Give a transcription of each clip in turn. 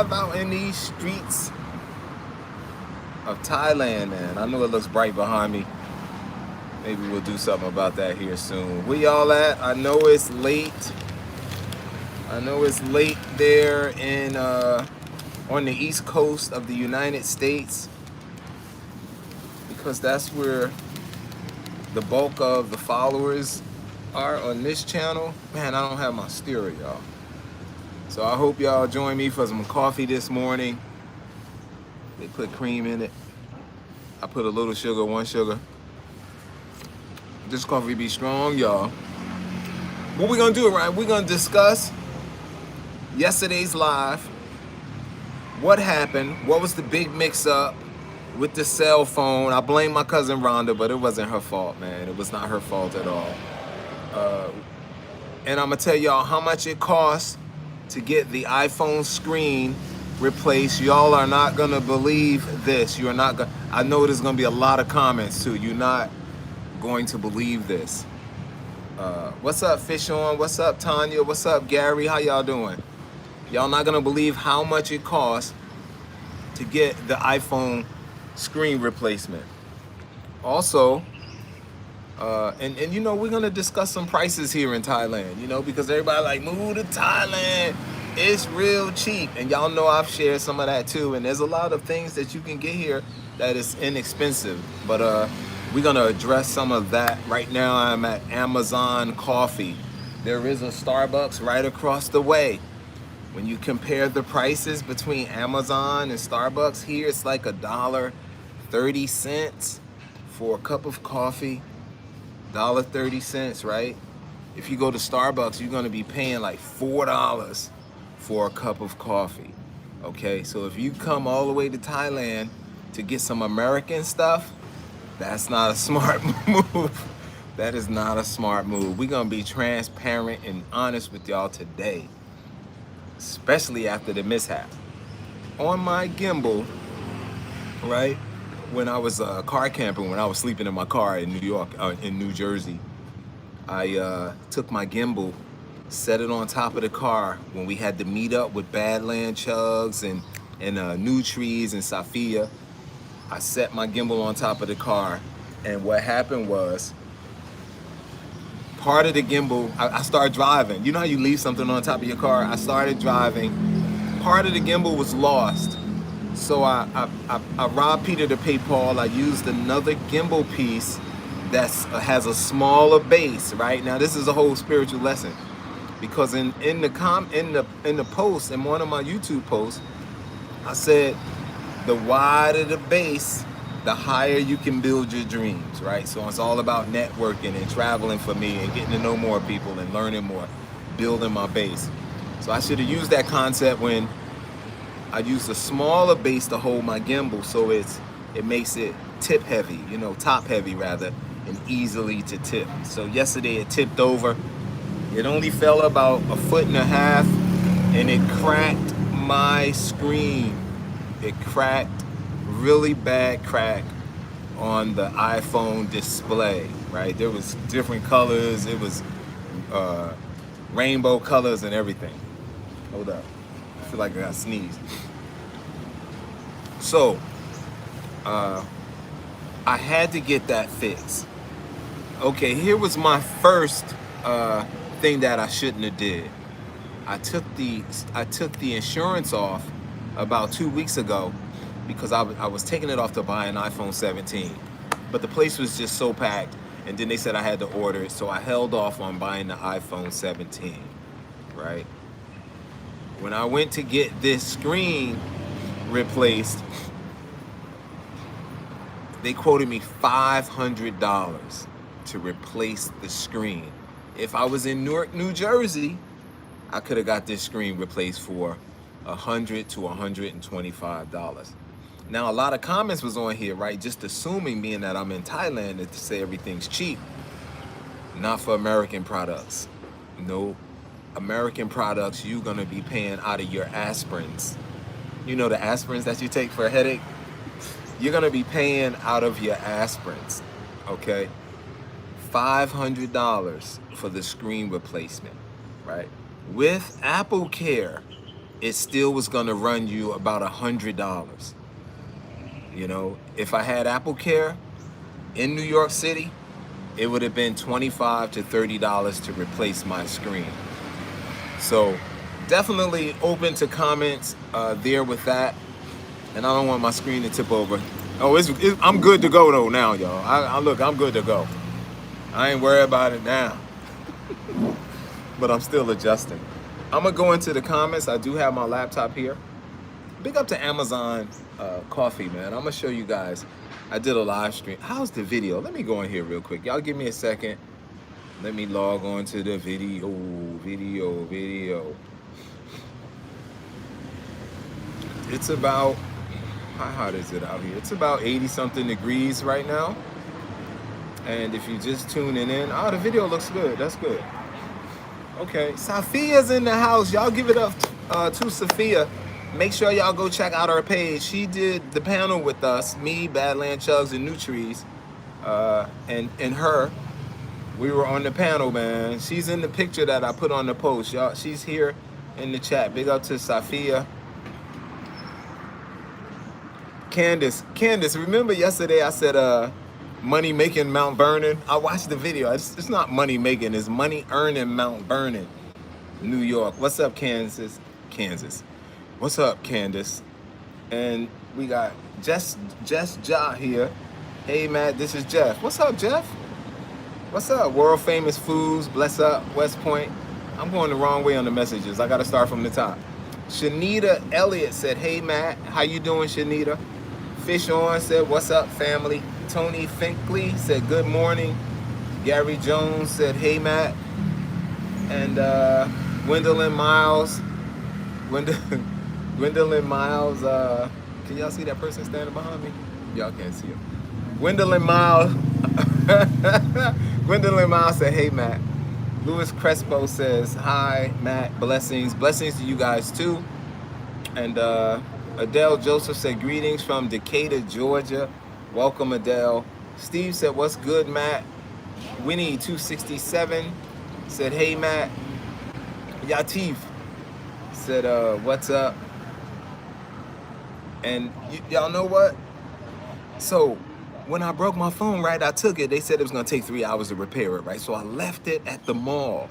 live out in these streets of Thailand, man. I know it looks bright behind me. Maybe we'll do something about that here soon. Where y'all at? I know it's late. I know it's late there in on the East Coast of the United States, because that's where the bulk of the followers are on this channel. Man, I don't have my stereo, y'all. So I hope y'all join me for some coffee this morning. They put cream in it. I put a little sugar, 1 sugar. This coffee be strong, y'all. What we gonna do, right? We're gonna discuss yesterday's live. What happened? What was the big mix-up with the cell phone? I blame my cousin Rhonda, but it wasn't her fault, man. It was not her fault at all. And I'm gonna tell y'all how much it costs to get the iPhone screen replaced. Y'all are not gonna believe this. You're not gonna. I know there's gonna be a lot of comments too. You're not going to believe this. What's up, Fish On? What's up, Tanya? What's up, Gary? How y'all doing? Y'all not gonna believe how much it costs to get the iPhone screen replacement. Also, and you know, we're gonna discuss some prices here in Thailand, you know, because everybody like, move to Thailand, it's real cheap. And y'all know I've shared some of that too. And there's a lot of things that you can get here that is inexpensive. But we're gonna address some of that. Right now I'm at Amazon Coffee. There is a Starbucks right across the way. When you compare the prices between Amazon and Starbucks, here it's like $1.30 for a cup of coffee. $1.30, right? If you go to Starbucks, you're gonna be paying like $4 for a cup of coffee. Okay, so if you come all the way to Thailand to get some American stuff, that's not a smart move. That is not a smart move. We're gonna be transparent and honest with y'all today, especially after the mishap. On my gimbal, right? When I was car camping, when I was sleeping in my car in New Jersey, I took my gimbal, set it on top of the car when we had to meet up with Badland Chugs and New Trees and Safia. I set my gimbal on top of the car, and what happened was, part of the gimbal, I started driving. You know how you leave something on top of your car? I started driving. Part of the gimbal was lost. So I robbed Peter to pay Paul. I used another gimbal piece that has a smaller base. Right now, this is a whole spiritual lesson, because in the post, in one of my YouTube posts, I said the wider the base, the higher you can build your dreams. Right. So it's all about networking and traveling for me and getting to know more people and learning more, building my base. So I should have used that concept when I used a smaller base to hold my gimbal, so it makes it tip heavy, you know, top heavy rather, and easily to tip. So yesterday it tipped over. It only fell about 1.5 feet, and it cracked my screen. It cracked, really bad crack on the iPhone display, right? There was different colors. It was rainbow colors and everything. Hold up. I feel like I got sneezed. So, I had to get that fixed. Okay, here was my first thing that I shouldn't have did. I took the insurance off about 2 weeks ago because I was taking it off to buy an iPhone 17, but the place was just so packed, and then they said I had to order it, so I held off on buying the iPhone 17, right? When I went to get this screen replaced, they quoted me $500 to replace the screen. If I was in Newark, New Jersey, I could have got this screen replaced for $100 to $125. Now, a lot of comments was on here, right? Just assuming, being that I'm in Thailand, to say everything's cheap. Not for American products. No. American products, you're gonna be paying out of your aspirins. You know the aspirins that you take for a headache? You're gonna be paying out of your aspirins, okay? $500 for the screen replacement, right? With Apple Care, it still was gonna run you about $100. You know, if I had Apple Care in New York City, it would have been $25 to $30 to replace my screen. So definitely open to comments there with that. And I don't want my screen to tip over. Oh, I'm good to go though now, y'all. Look, I'm good to go. I ain't worried about it now. But I'm still adjusting. I'm gonna go into the comments. I do have my laptop here. Big up to Amazon Coffee, man. I'm gonna show you guys. I did a live stream. How's the video? Let me go in here real quick. Y'all give me a second. Let me log on to the video. It's about, how hot is it out here? It's about 80 something degrees right now. And if you just tuning in, the video looks good. That's good. Okay, Sophia's in the house. Y'all give it up to Sophia. Make sure y'all go check out our page. She did the panel with us, me, Badland Chugs, and New Trees, and her. We were on the panel, man. She's in the picture that I put on the post, y'all. She's here in the chat. Big up to Sophia. Candace, remember yesterday I said money making Mount Vernon? I watched the video. It's not money making, it's money earning Mount Vernon, New York. What's up, Kansas? What's up, Candace? And we got Jess Ja here. Hey, Matt, this is Jeff. What's up, Jeff? What's up? World famous foods. Bless up, West Point. I'm going the wrong way on the messages. I got to start from the top. Shanita Elliott said, hey, Matt. How you doing, Shanita? Fish On said, what's up, family? Tony Finkley said, good morning. Gary Jones said, hey, Matt. And Gwendolyn Miles. Gwendolyn Miles, can y'all see that person standing behind me? Y'all can't see him. Gwendolyn Miles. Gwendolyn Miles said, hey, Matt. Louis Crespo says, hi, Matt. Blessings to you guys too. And Adele Joseph said, greetings from Decatur, Georgia. Welcome, Adele. Steve said, what's good, Matt? Winnie 267 said, hey, Matt. Yatif said, what's up? And y'all know what? So when I broke my phone, right, I took it. They said it was gonna take 3 hours to repair it, right? So I left it at the mall.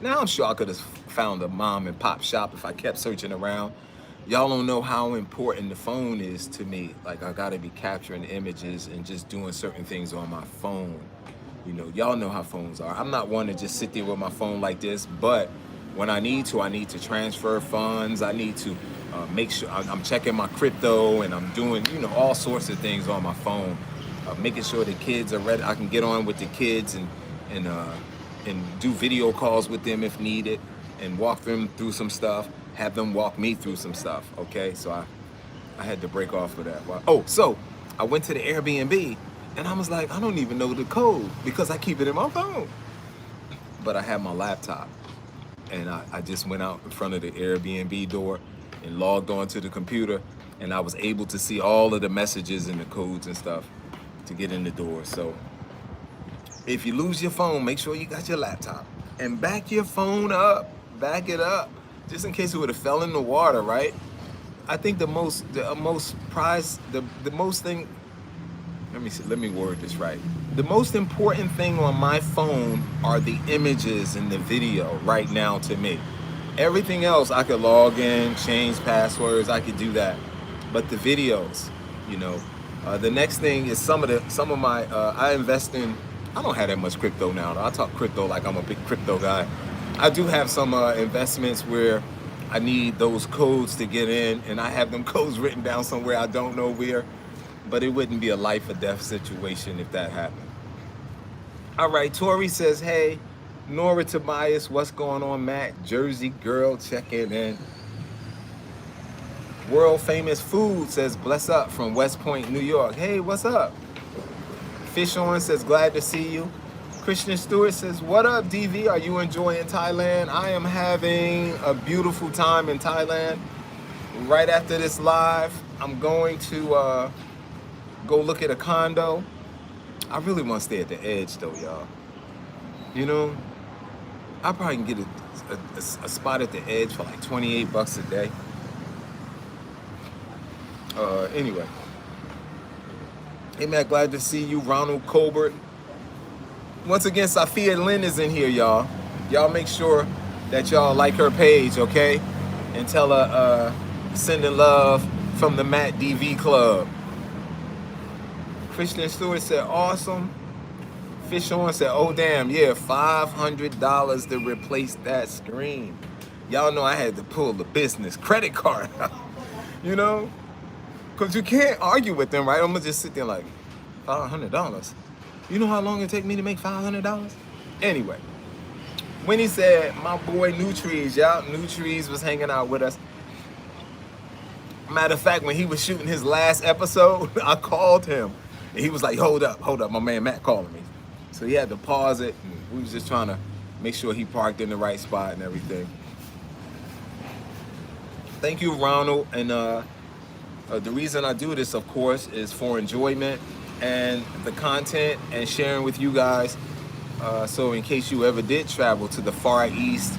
Now I'm sure I could have found a mom and pop shop if I kept searching around. Y'all don't know how important the phone is to me. Like, I gotta be capturing images and just doing certain things on my phone. You know, y'all know how phones are. I'm not one to just sit there with my phone like this, but when I need to transfer funds. I need to make sure I'm checking my crypto, and I'm doing, you know, all sorts of things on my phone. Making sure the kids are ready. I can get on with the kids and do video calls with them if needed, and walk them through some stuff. Have them walk me through some stuff. Okay, so I had to break off of that. Oh, so I went to the Airbnb, and I was like, I don't even know the code because I keep it in my phone. But I have my laptop, and I just went out in front of the Airbnb door and logged onto the computer, and I was able to see all of the messages and the codes and stuff to get in the door. So if you lose your phone, make sure you got your laptop, and back your phone up, back it up, just in case it would have fell in the water, right? I think the most thing, let me word this right. The most important thing on my phone are the images and the video right now to me. Everything else I could log in, change passwords, I could do that. But the videos, you know, the next thing is some of my I invest in. I don't have that much crypto now. I talk crypto like I'm a big crypto guy. I do have some investments where I need those codes to get in, and I have them codes written down somewhere, I don't know where, but it wouldn't be a life or death situation if that happened. All right, Tori says, hey, Nora Tobias, what's going on, Matt? Jersey girl checking in. World famous food says, bless up from West Point, New York. Hey, what's up? Fish On says, glad to see you. Christian Stewart says, what up, DV? Are you enjoying Thailand? I am having a beautiful time in Thailand. Right after this live, I'm going to go look at a condo. I really want to stay at the edge though, y'all. You know, I probably can get a spot at the edge for like 28 bucks a day. Anyway. Hey man, glad to see you, Ronald Colbert. Once again, Sophia Lynn is in here, y'all. Y'all make sure that y'all like her page, okay? And tell her sending love from the Matt DV Club. Christian Stewart said, awesome. Fish on said, oh damn, yeah, $500 to replace that screen. Y'all know I had to pull the business credit card out, you know? Because you can't argue with them, right? I'm gonna just sit there like, $500? You know how long it take me to make $500? Anyway, when he said, my boy Nutries, y'all, Nutries was hanging out with us. Matter of fact, when he was shooting his last episode, I called him. And he was like, hold up, my man Matt calling me. So he had to pause it. And we was just trying to make sure he parked in the right spot and everything. Thank you, Ronald. And the reason I do this, of course, is for enjoyment and the content and sharing with you guys. So in case you ever did travel to the Far East,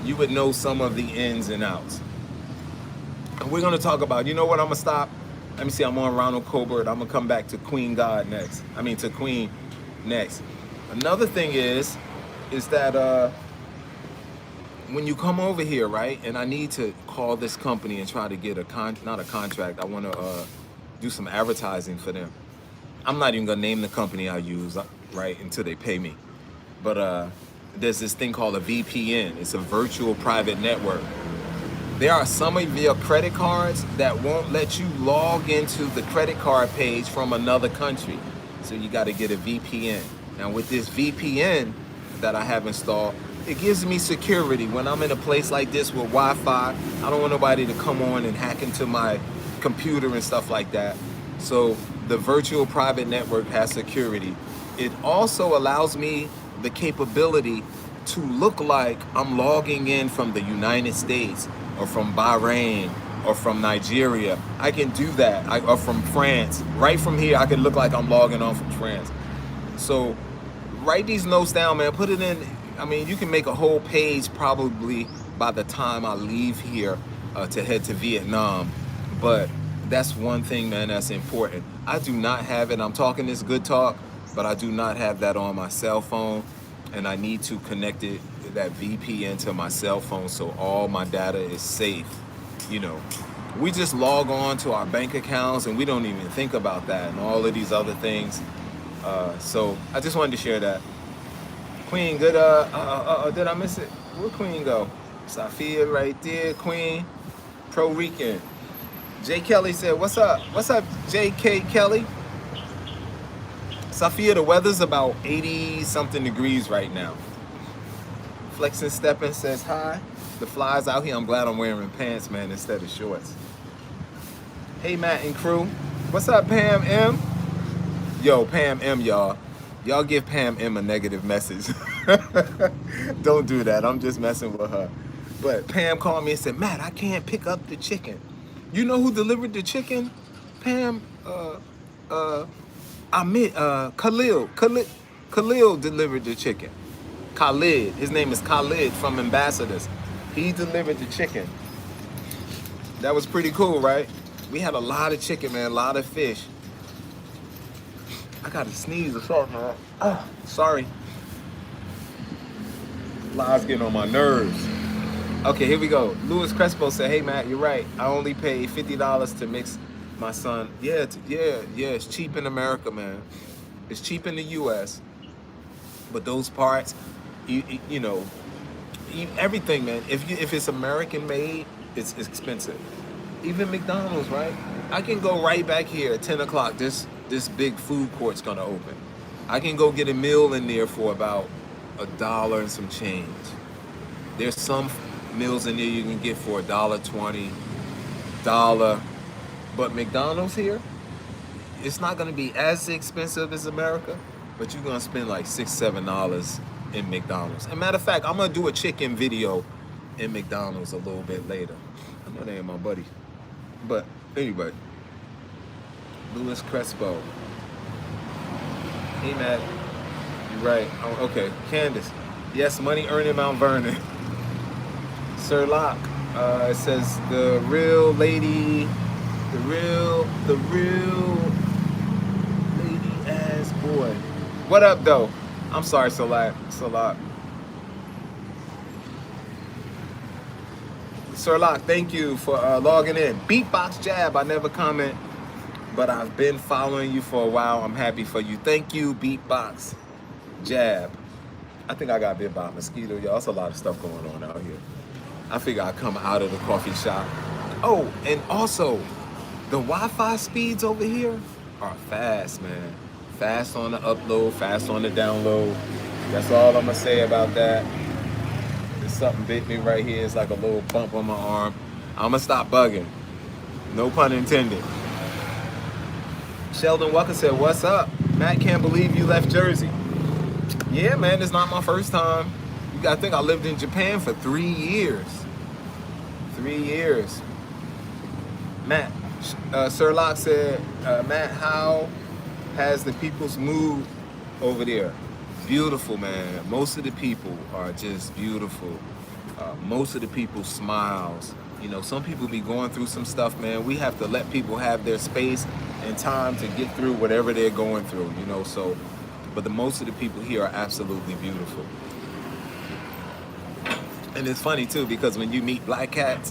you would know some of the ins and outs. And we're gonna talk about, you know what, I'm gonna stop. Let me see, I'm on Ronald Colbert. I'm gonna come back to Queen God next. To Queen next. Another thing is that when you come over here, right, and I need to call this company and try to get not a contract, I wanna do some advertising for them. I'm not even gonna name the company I use, right, until they pay me. But there's this thing called a VPN. It's a virtual private network. There are some of your credit cards that won't let you log into the credit card page from another country. So you gotta get a VPN. Now with this VPN that I have installed, it gives me security. When I'm in a place like this with Wi-Fi, I don't want nobody to come on and hack into my computer and stuff like that. So the virtual private network has security. It also allows me the capability to look like I'm logging in from the United States or from Bahrain or from Nigeria. I can do that, or from France. Right from here, I can look like I'm logging on from France. So write these notes down, man, put it in. You can make a whole page probably by the time I leave here to head to Vietnam. But that's one thing, man, that's important. I do not have it. I'm talking this good talk, but I do not have that on my cell phone. And I need to connect it, that VPN, to my cell phone so all my data is safe. You know, we just log on to our bank accounts and we don't even think about that and all of these other things. So I just wanted to share that. Queen, good, did I miss it? Where Queen go? Sophia right there, Queen. Pro Rican. J. Kelly said, what's up? What's up, J.K. Kelly? Sophia, the weather's about 80-something degrees right now. Flexing Steppin says hi. The flies out here. I'm glad I'm wearing pants, man, instead of shorts. Hey, Matt and crew. What's up, Pam M? Yo, Pam M, y'all. Y'all give Pam M a negative message. Don't do that. I'm just messing with her. But Pam called me and said, Matt, I can't pick up the chicken. You know who delivered the chicken? Pam, Khalil delivered the chicken. Khalid, his name is Khalid from Ambassadors. He delivered the chicken. That was pretty cool, right? We had a lot of chicken, man, a lot of fish. I gotta sneeze or something, man. Oh, sorry. Lies getting on my nerves. Okay, here we go. Louis Crespo said, hey, Matt, you're right. I only pay $50 to mix my son. Yeah, it's cheap in America, man. It's cheap in the U.S. But those parts, you know, everything, man. If it's American made, it's expensive. Even McDonald's, right? I can go right back here at 10 o'clock. This big food court's gonna open. I can go get a meal in there for about $1 and some change. There's some meals in there you can get for $1.20, $1. But McDonald's here, it's not gonna be as expensive as America, but you're gonna spend like $6, $7 in McDonald's. And matter of fact, I'm gonna do a chicken video in McDonald's a little bit later. I know they ain't my buddy. But anyway, Louis Crespo. Hey, Matt. You're right. Oh, okay. Candace. Yes, money earned in Mount Vernon. Sir Locke, it says the real lady, the real lady ass boy. What up, though? I'm sorry, Sir Locke. Sir Locke, thank you for logging in. Beatbox Jab, I never comment, but I've been following you for a while. I'm happy for you. Thank you, Beatbox Jab. I think I got bit by a mosquito, y'all. There's a lot of stuff going on out here. I figure I'd come out of the coffee shop. Oh, and also, the Wi-Fi speeds over here are fast, man. Fast on the upload, fast on the download. That's all I'm gonna say about that. There's something bit me right here. It's like a little bump on my arm. I'm gonna stop bugging. No pun intended. Sheldon Walker said, what's up? Matt, can't believe you left Jersey. Yeah, man, it's not my first time. You gotta think I lived in Japan for 3 years. 3 years. Matt, Sir Locke said, Matt, how has the people's mood over there? Beautiful, man. Most of the people are just beautiful. Most of the people smiles. You know, some people be going through some stuff, man. We have to let people have their space and time to get through whatever they're going through, you know, so. But the most of the people here are absolutely beautiful. And it's funny too, because when you meet black cats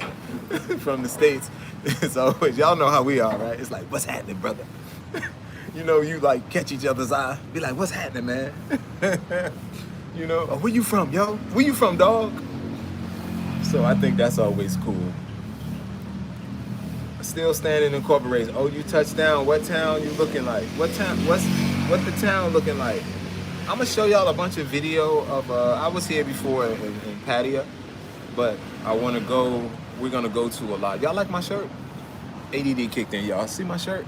from the States, it's always, y'all know how we are, right? It's like, what's happening, brother? You know, you like catch each other's eye, be like, what's happening, man? You know, oh, where you from, yo? Where you from, dog? So I think that's always cool. Still standing in corporation. Oh, you touched down. What town you looking like? What town? What's the town looking like? I'm gonna show y'all a bunch of video of. I was here before in Pattaya, but I want to go. We're gonna go to a lot. Y'all like my shirt? ADD kicked in. Y'all see my shirt?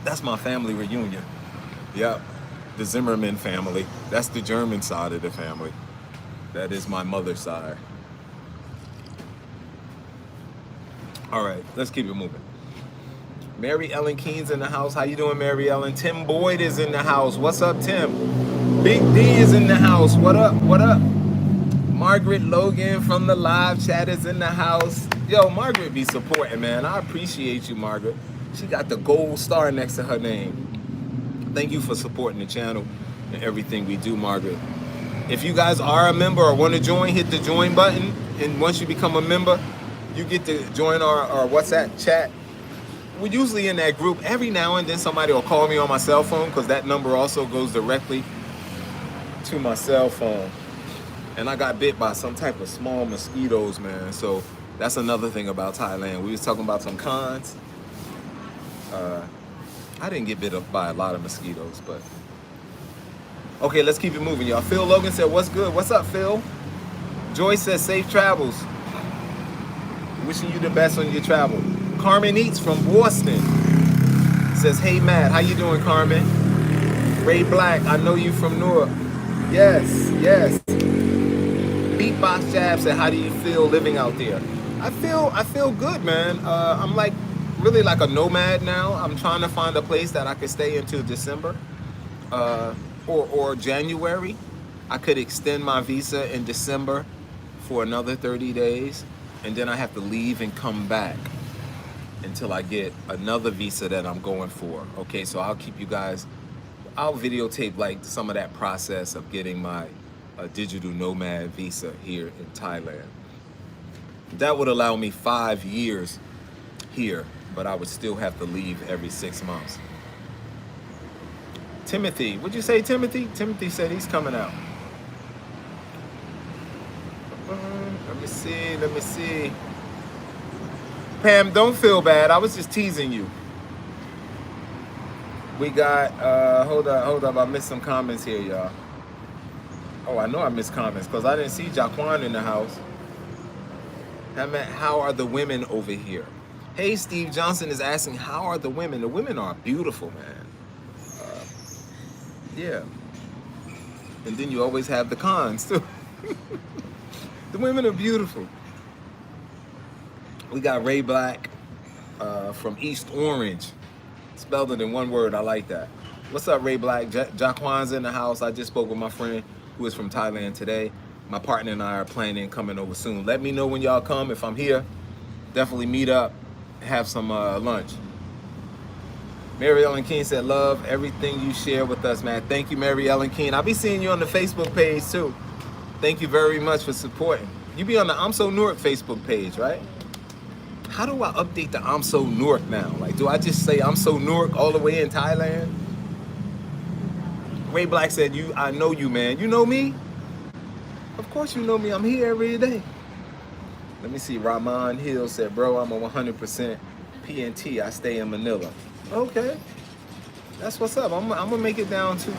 That's my family reunion. Yep, the Zimmerman family. That's the German side of the family. That is my mother's side. All right, let's keep it moving. Mary Ellen Keen's in the house. How you doing, Mary Ellen? Tim Boyd is in the house. What's up, Tim? Big D is in the house. What up? What up? Margaret Logan from the live chat is in the house. Yo, Margaret be supporting, man. I appreciate you, Margaret. She got the gold star next to her name. Thank you for supporting the channel and everything we do, Margaret. If you guys are a member or want to join, hit the join button. And once you become a member, you get to join our WhatsApp chat. We're usually in that group. Every now and then somebody will call me on my cell phone because that number also goes directly to my cell phone. And I got bit by some type of small mosquitoes, man. So that's another thing about Thailand. We was talking about some cons. I didn't get bit up by a lot of mosquitoes, but. Okay, let's keep it moving, y'all. Phil Logan said, what's good? What's up, Phil? Joyce says, safe travels. Wishing you the best on your travel. Carmen Eats from Boston says, hey, Matt, how you doing, Carmen? Ray Black, I know you from Newark. Yes, yes. Beatbox Jab said, how do you feel living out there? I feel good, man. I'm like really like a nomad now. I'm trying to find a place that I could stay until December or January. I could extend my visa in December for another 30 days. And then I have to leave and come back until I get another visa that I'm going for. Okay, so I'll keep you guys, I'll videotape like some of that process of getting my digital nomad visa here in Thailand. That would allow me 5 years here, but I would still have to leave every 6 months. Timothy, what'd you say, Timothy? Timothy said he's coming out. Let me see. Pam, don't feel bad. I was just teasing you. We got, hold up. I missed some comments here, y'all. Oh, I know I missed comments because I didn't see Jaquan in the house. How are the women over here? Hey, Steve Johnson is asking, how are the women? The women are beautiful, man. Yeah. And then you always have the cons, too. The women are beautiful. We got Ray Black from East Orange. Spelled it in one word. I like that. What's up, Ray Black? Jaquan's in the house. I just spoke with my friend who is from Thailand today. my partner and I are planning coming over soon. Let me know when y'all come. If I'm here, definitely meet up, have some lunch. Mary Ellen King said, love everything you share with us, man. Thank you, Mary Ellen King. I'll be seeing you on the Facebook page too. Thank you very much for supporting. You be on the I'm So Newark Facebook page, right? How do I update the I'm So Newark now? Like, do I just say I'm So Newark all the way in Thailand? Ray Black said, I know you, man. You know me? Of course you know me. I'm here every day. Let me see. Rahman Hill said, bro, I'm a 100% PNT. I stay in Manila. Okay. That's what's up. I'm going to make it down to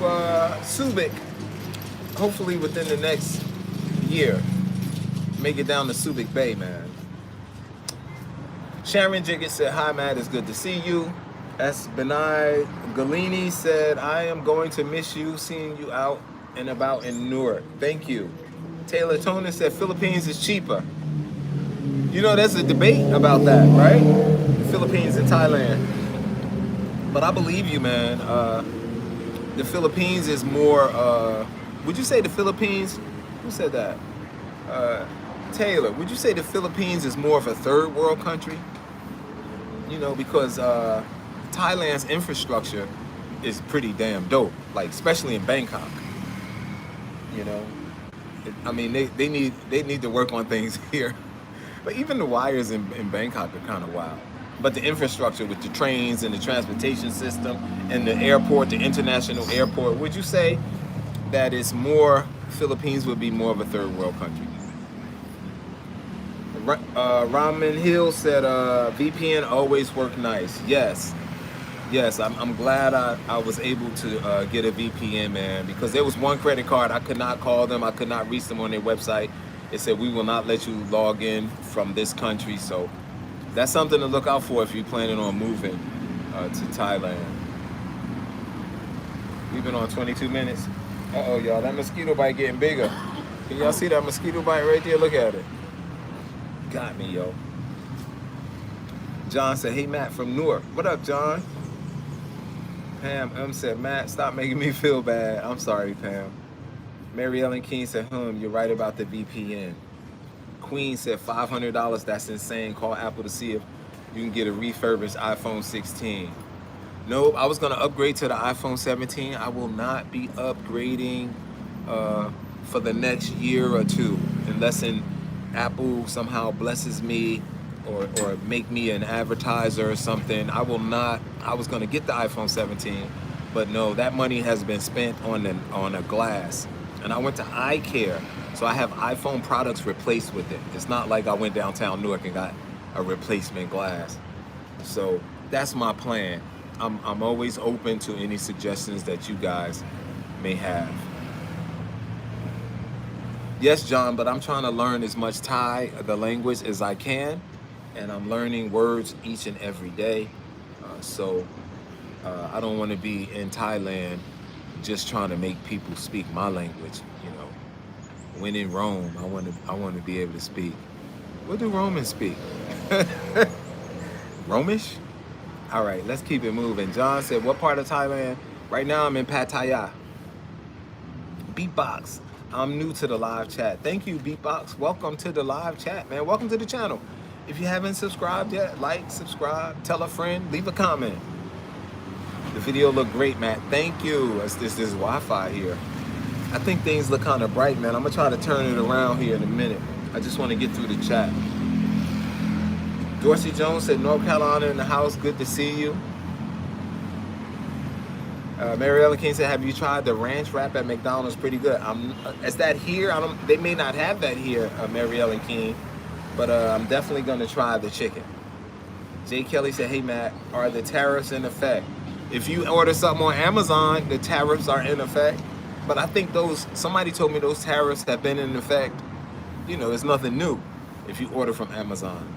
Subic, hopefully within the next year. Make it down to Subic Bay, man. Sharon Jiggett said, hi, Matt. It's good to see you. S. Benai Galini said, I am going to miss you, seeing you out and about in Newark. Thank you. Taylor Tonin said, Philippines is cheaper. You know, there's a debate about that, right? The Philippines and Thailand. But I believe you, man. The Philippines is more, would you say the Philippines, who said that? Taylor, would you say the Philippines is more of a third world country? You know, because Thailand's infrastructure is pretty damn dope, like especially in Bangkok. You know, I mean, they need to work on things here. But even the wires in Bangkok are kind of wild. But the infrastructure with the trains and the transportation system and the airport, the international airport, would you say that it's more, Philippines would be more of a third world country? Ramen Hill said, VPN always work nice. Yes, I'm glad I was able to get a VPN, man, because there was one credit card, I could not call them, I could not reach them on their website. It said, we will not let you log in from this country. So that's something to look out for if you're planning on moving to Thailand. We've been on 22 minutes. Uh-oh, y'all, that mosquito bite getting bigger. Can y'all see that mosquito bite right there? Look at it. Got me, yo. John said, hey, Matt from Newark. What up, John? Pam M said, Matt, stop making me feel bad. I'm sorry, Pam. Mary Ellen King said, you're right about the VPN. Queen said, $500, that's insane. Call Apple to see if you can get a refurbished iPhone 16. Nope, I was gonna upgrade to the iPhone 17. I will not be upgrading for the next year or two, unless Apple somehow blesses me or make me an advertiser or something. I will not. I was gonna get the iPhone 17, but no, that money has been spent on a glass. And I went to eye care, so I have iPhone products replaced with it. It's not like I went downtown Newark and got a replacement glass. So that's my plan. I'm always open to any suggestions that you guys may have. Yes, John, but I'm trying to learn as much Thai, the language, as I can, and I'm learning words each and every day. So I don't want to be in Thailand just trying to make people speak my language, you know. When in Rome, I want to be able to speak. What do Romans speak? Romish? All right, let's keep it moving. John said, what part of Thailand? Right now I'm in Pattaya. Beatbox. I'm new to the live chat. Thank you, Beatbox. Welcome to the live chat, man. Welcome to the channel. If you haven't subscribed yet, like, subscribe, tell a friend, leave a comment. The video looked great, Matt. Thank you. This is Wi-Fi here. I think things look kind of bright, man. I'm gonna try to turn it around here in a minute. I just want to get through the chat. Dorsey Jones said, North Carolina in the house. Good to see you. Mary Ellen King said, have you tried the ranch wrap at McDonald's? Pretty good. Is that here? They may not have that here, Mary Ellen King, but I'm definitely gonna try the chicken. Jay Kelly said, hey Matt, are the tariffs in effect? If you order something on Amazon, the tariffs are in effect. But I think somebody told me those tariffs have been in effect. You know, it's nothing new if you order from Amazon.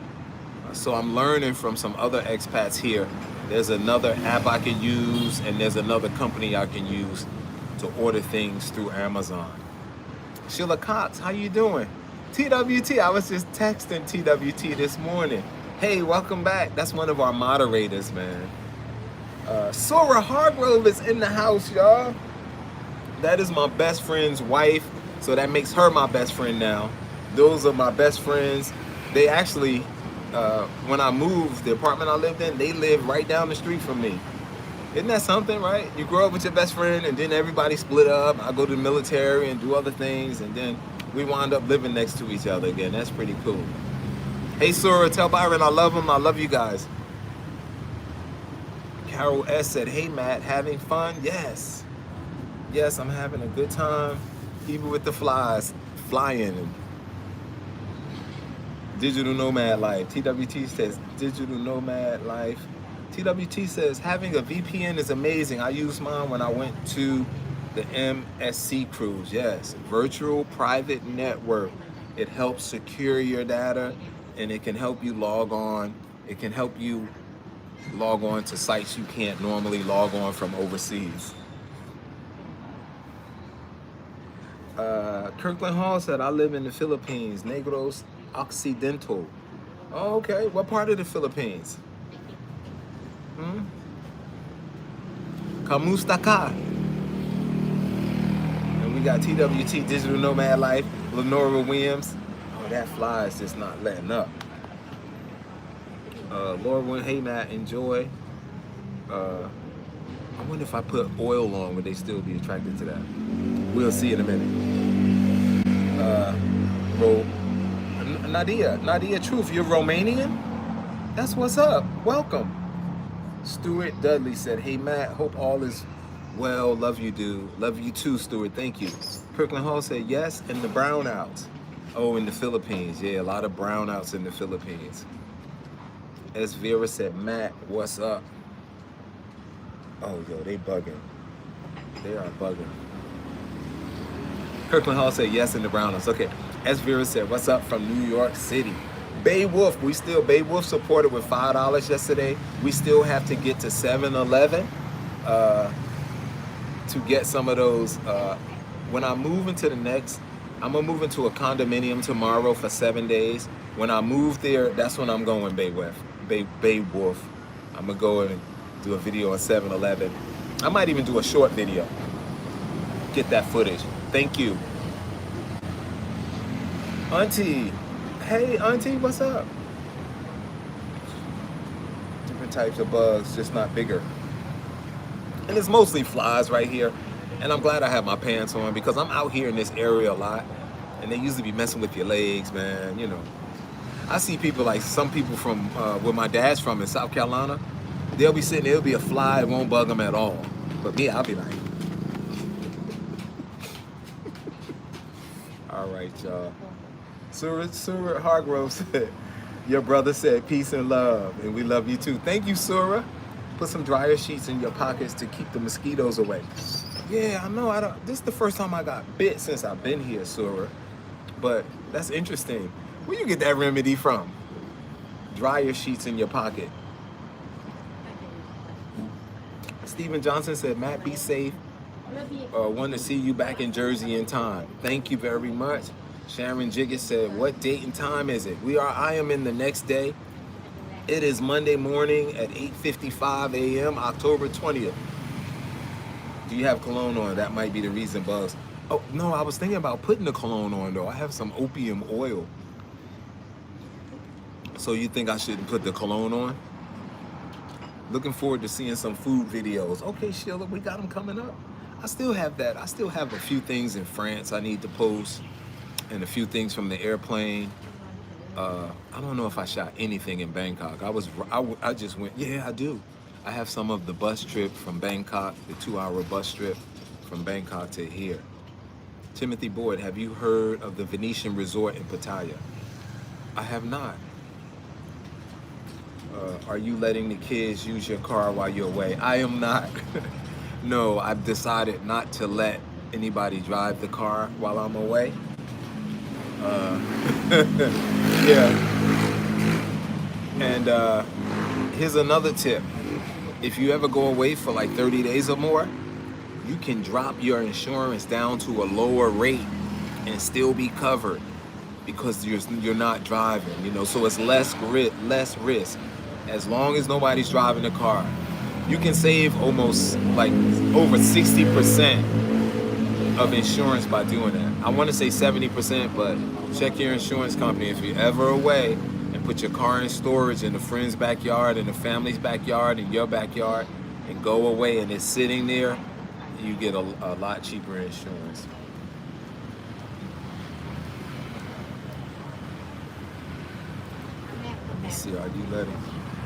So I'm learning from some other expats here. There's another app I can use, and there's another company I can use to order things through Amazon. Sheila Cox, how you doing? TWT, I was just texting TWT this morning. Hey, welcome back. That's one of our moderators, man. Sora Hargrove is in the house, y'all. That is my best friend's wife. So that makes her my best friend now. Those are my best friends. They actually, when I moved, the apartment I lived in, they lived right down the street from me. Isn't that something, right? You grow up with your best friend and then everybody split up. I go to the military and do other things, and then we wind up living next to each other again. That's pretty cool. Hey, Sora, tell Byron I love him. I love you guys. Carol S said, hey, Matt, having fun? Yes. Yes, I'm having a good time. Even with the flies, flying. And digital nomad life. TWT says, digital nomad life. TWT says, having a VPN is amazing. I used mine when I went to the MSC cruise. Yes, virtual private network. It helps secure your data, and it can help you log on. It can help you log on to sites you can't normally log on from overseas. Kirkland Hall said, I live in the Philippines, Negros Occidental. Oh, okay. What part of the Philippines? Kamusta ka? And we got TWT, Digital Nomad Life, Lenora Williams. Oh, that fly is just not letting up. Laura went, hey Matt, enjoy. I wonder if I put oil on, would they still be attracted to that? We'll see in a minute. Nadia Truth, you're Romanian? That's what's up. Welcome. Stuart Dudley said, hey Matt, hope all is well. Love you, dude. Love you too, Stuart. Thank you. Kirkland Hall said, yes, and the brownouts. Oh, in the Philippines. Yeah, a lot of brownouts in the Philippines. S. Vera said, Matt, what's up? Oh, yo, they bugging. They are bugging. Kirkland Hall said, yes, in the brownouts. Okay. S. Vera said, what's up from New York City? Bay Wolf, Bay Wolf supported with $5 yesterday. We still have to get to 7-Eleven to get some of those. When I move into the next, I'm gonna move into a condominium tomorrow for 7 days. When I move there, that's when I'm going Bay Wolf. Bay Wolf. I'm gonna go and do a video on 7-Eleven. I might even do a short video. Get that footage. Thank you. Auntie. Hey, Auntie, what's up? Different types of bugs, just not bigger. And it's mostly flies right here. And I'm glad I have my pants on because I'm out here in this area a lot. And they usually be messing with your legs, man, you know. I see people like some people from where my dad's from in South Carolina. They'll be sitting there, it'll be a fly, it won't bug them at all. But me, I'll be like. All right, y'all. Surah Hargrove said, your brother said peace and love, and we love you too. Thank you, Surah. Put some dryer sheets in your pockets to keep the mosquitoes away. Yeah, I know. This is the first time I got bit since I've been here, Surah. But that's interesting. Where you get that remedy from? Dryer sheets in your pocket. Stephen Johnson said, Matt, be safe. Want to see you back in Jersey in time. Thank you very much. Sharon Jiggett said, what date and time is it? I am in the next day. It is Monday morning at 8:55 a.m., October 20th. Do you have cologne on? That might be the reason, Buzz. Oh, no, I was thinking about putting the cologne on, though. I have some opium oil. So you think I shouldn't put the cologne on? Looking forward to seeing some food videos. Okay, Sheila, we got them coming up. I still have that. I still have a few things in France I need to post. And a few things from the airplane. I don't know if I shot anything in Bangkok. I just went, yeah, I do. I have some of the bus trip from Bangkok, the 2-hour bus trip from Bangkok to here. Timothy Boyd, have you heard of the Venetian Resort in Pattaya? I have not. Are you letting the kids use your car while you're away? I am not. No, I've decided not to let anybody drive the car while I'm away. Yeah. And here's another tip. If you ever go away for like 30 days or more, you can drop your insurance down to a lower rate and still be covered because you're not driving, you know, so it's less risk. As long as nobody's driving the car, you can save almost like over 60% of insurance by doing that. I want to say 70%, but check your insurance company. If you're ever away and put your car in storage in a friend's backyard, in a family's backyard, in your backyard, and go away and it's sitting there, you get a lot cheaper insurance. Let's see, are you ready?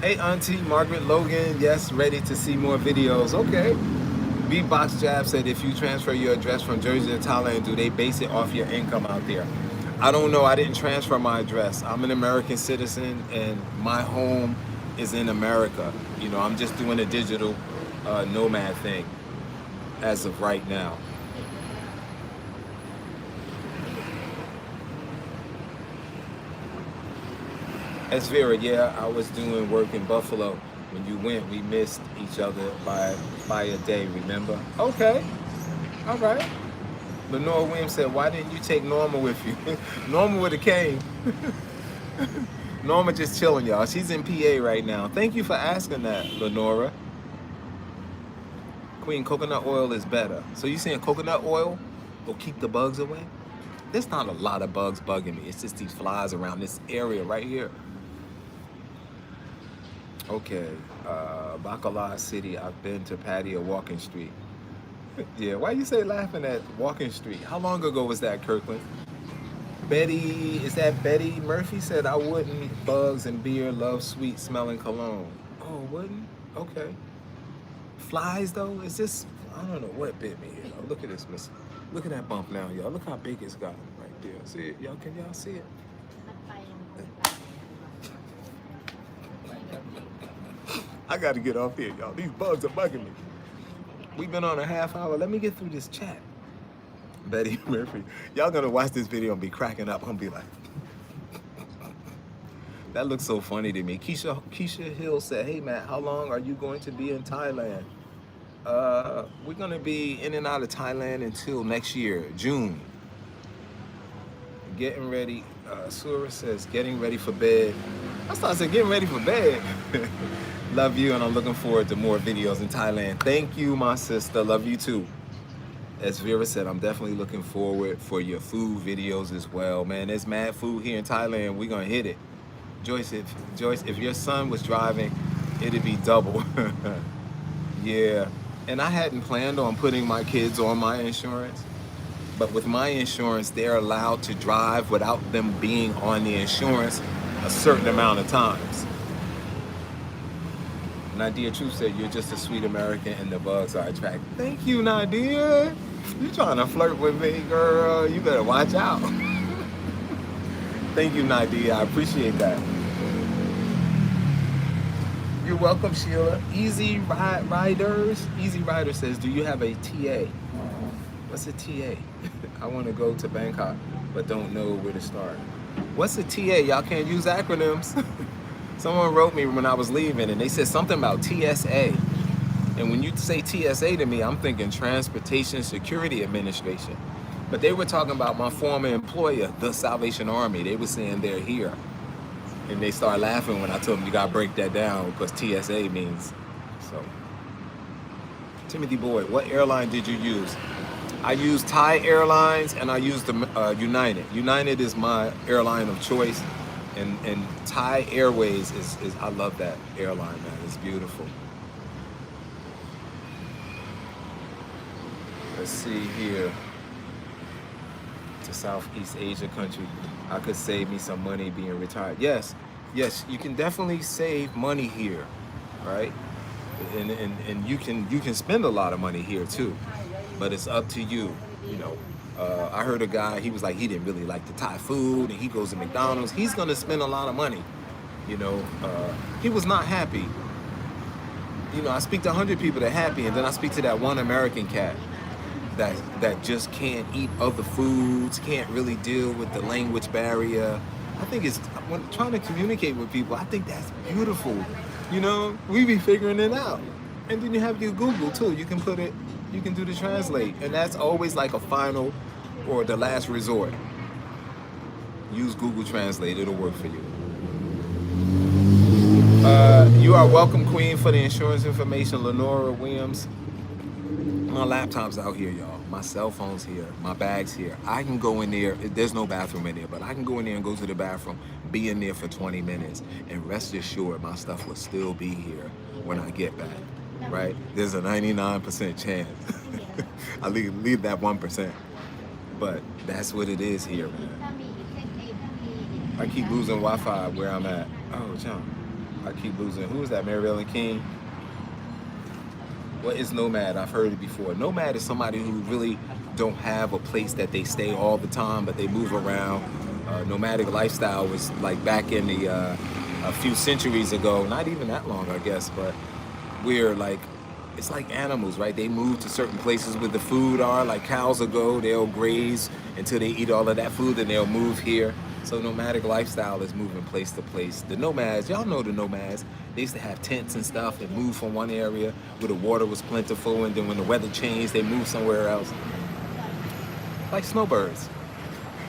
Hey, Auntie Margaret Logan, yes, ready to see more videos. Okay. B-Box Jab said, if you transfer your address from Jersey to Thailand, do they base it off your income out there? I don't know. I didn't transfer my address. I'm an American citizen and my home is in America. You know, I'm just doing a digital nomad thing as of right now. As Vera, yeah, I was doing work in Buffalo. When you went, we missed each other by a day, remember? Okay, all right. Lenore Williams said, why didn't you take Norma with you? Norma would have came. Norma just chilling, y'all. She's in PA right now. Thank you for asking that, Lenora. Queen, coconut oil is better. So you saying coconut oil will keep the bugs away? There's not a lot of bugs bugging me. It's just these flies around this area right here. Okay, Bacala City, I've been to Pattaya Walking Street. Yeah, why you say laughing at Walking Street? How long ago was that, Kirkland? Betty, is that Betty Murphy said, I wouldn't eat bugs and beer, love sweet smelling cologne. Oh, wouldn't? Okay. Flies though, is this, I don't know what bit me here. Look at this, miss. Look at that bump now, y'all. Look how big it's gotten right there. See it? Y'all, can y'all see it? I gotta get off here, y'all. These bugs are bugging me. We've been on a half hour. Let me get through this chat. Betty Murphy. Y'all gonna watch this video and be cracking up. I'm gonna be like, that looks so funny to me. Keisha Hill said, hey Matt, how long are you going to be in Thailand? We're gonna be in and out of Thailand until next year, June. Getting ready. Sura says, getting ready for bed. I started saying, getting ready for bed. Love you, and I'm looking forward to more videos in Thailand. Thank you, my sister. Love you too. As Vera said, I'm definitely looking forward for your food videos as well. Man, there's mad food here in Thailand. We're gonna hit it. Joyce, if your son was driving, it'd be double. Yeah, and I hadn't planned on putting my kids on my insurance, but with my insurance, they're allowed to drive without them being on the insurance a certain amount of times. Nadia Truth said, you're just a sweet American and the bugs are attractive. Thank you, Nadia. You trying to flirt with me, girl. You better watch out. Thank you, Nadia. I appreciate that. You're welcome, Sheila. Easy Riders. Easy Rider says, do you have a TA? What's a TA? I want to go to Bangkok, but don't know where to start. What's a TA? Y'all can't use acronyms. Someone wrote me when I was leaving and they said something about TSA. And when you say TSA to me, I'm thinking Transportation Security Administration. But they were talking about my former employer, the Salvation Army. They were saying they're here. And they started laughing when I told them you gotta break that down because TSA means so. Timothy Boyd, what airline did you use? I used Thai Airlines and I used the United. United is my airline of choice. And Thai Airways is I love that airline, man. It's beautiful. Let's see here. To Southeast Asia country. I could save me some money being retired. Yes, you can definitely save money here, right? And you can spend a lot of money here too. But it's up to you, you know. I heard a guy, he was like, he didn't really like the Thai food and he goes to McDonald's. He's gonna spend a lot of money, you know. He was not happy. You know, I speak to 100 people that are happy and then I speak to that one American cat that just can't eat other foods, can't really deal with the language barrier. I think it's, when trying to communicate with people, I think that's beautiful. You know, we be figuring it out. And then you have your Google too. You can put it, you can do the translate. And that's always like a final or the last resort. Use Google Translate, it'll work for you. You are welcome, Queen, for the insurance information. Lenora Williams. My laptop's out here, y'all. My cell phone's here. My bag's here. I can go in there. There's no bathroom in there, but I can go in there and go to the bathroom, be in there for 20 minutes, and rest assured my stuff will still be here when I get back, right? There's a 99% chance. I leave that 1%. But that's what it is here, man. I keep losing Wi-Fi where I'm at. Oh, John. I keep losing. Who is that, Mary Ellen King? What is nomad? I've heard it before. Nomad is somebody who really don't have a place that they stay all the time, but they move around. Nomadic lifestyle was like back in the a few centuries ago, not even that long, I guess, but we're like, it's like animals, right? They move to certain places where the food are, like cows will go, they'll graze until they eat all of that food, then they'll move here. So nomadic lifestyle is moving place to place. The nomads, y'all know the nomads, they used to have tents and stuff and move from one area where the water was plentiful, and then when the weather changed, they moved somewhere else. Like snowbirds.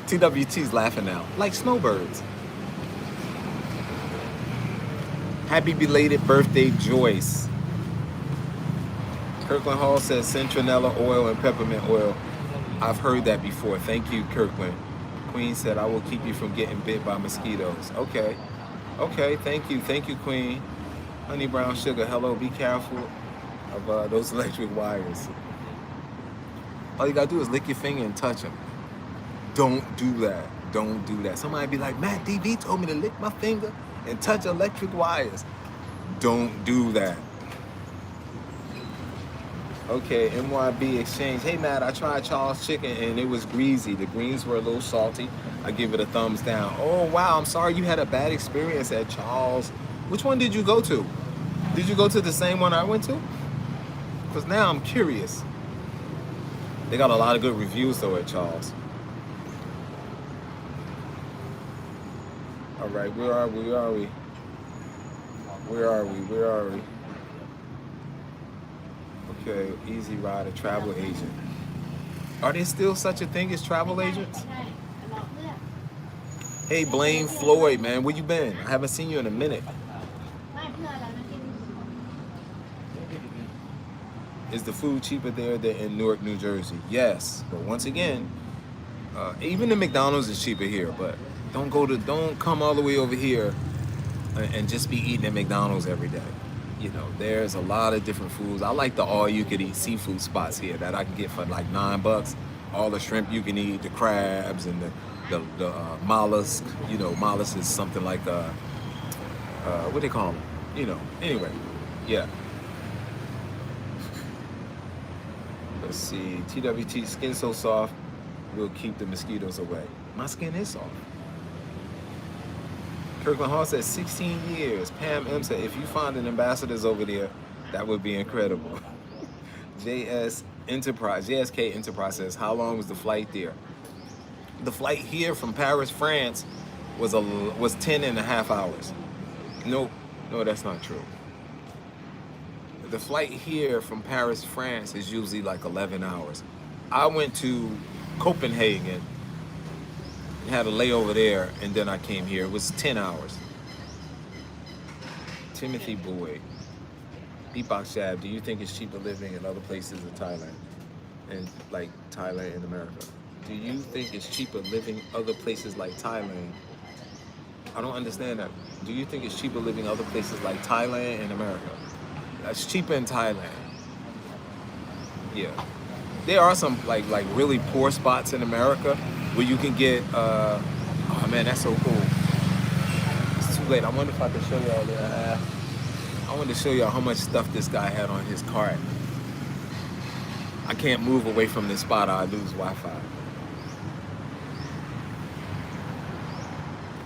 TWT's laughing now. Like snowbirds. Happy belated birthday, Joyce. Kirkland Hall says citronella oil and peppermint oil. I've heard that before. Thank you, Kirkland. Queen said, I will keep you from getting bit by mosquitoes. Okay. Okay, thank you. Thank you, Queen. Honey brown sugar, hello. Be careful of those electric wires. All you gotta do is lick your finger and touch them. Don't do that. Don't do that. Somebody be like, Matt DV told me to lick my finger and touch electric wires. Don't do that. Okay, MYB Exchange. Hey, Matt, I tried Charles Chicken and it was greasy. The greens were a little salty. I give it a thumbs down. Oh, wow, I'm sorry you had a bad experience at Charles. Which one did you go to? Did you go to the same one I went to? Because now I'm curious. They got a lot of good reviews, though, at Charles. All right, where are we? Where are we? Where are we? Where are we? Okay, Easy Ride, a travel agent. Are there still such a thing as travel agents? Hey, Blaine Floyd, man, where you been? I haven't seen you in a minute. Is the food cheaper there than in Newark, New Jersey? Yes, but once again, even the McDonald's is cheaper here. But don't come all the way over here and just be eating at McDonald's every day. You know, there's a lot of different foods. I like the all-you-could-eat seafood spots here that I can get for like $9. All the shrimp you can eat, the crabs and the mollusk. You know, mollusk is something like what they call them. You know. Anyway, yeah. Let's see. TWT, skin so soft will keep the mosquitoes away. My skin is soft. Kirkland Hall says 16 years. Pam M said, if you find an ambassadors over there, that would be incredible. JSK Enterprise says, how long was the flight there? The flight here from Paris, France was 10 and a half hours. No, that's not true. The flight here from Paris, France is usually like 11 hours. I went to Copenhagen, had a layover there, and then I came here. It was 10 hours. Timothy Boyd. Deepak Shab, do you think it's cheaper living in other places in Thailand? And like Thailand and America? Do you think it's cheaper living other places like Thailand? I don't understand that. Do you think it's cheaper living other places like Thailand and America? It's cheaper in Thailand. Yeah. There are some like really poor spots in America where you can get, oh man, that's so cool. It's too late. I wonder if I can show y'all that. I wanted to show y'all how much stuff this guy had on his cart. I can't move away from this spot or I lose Wi-Fi.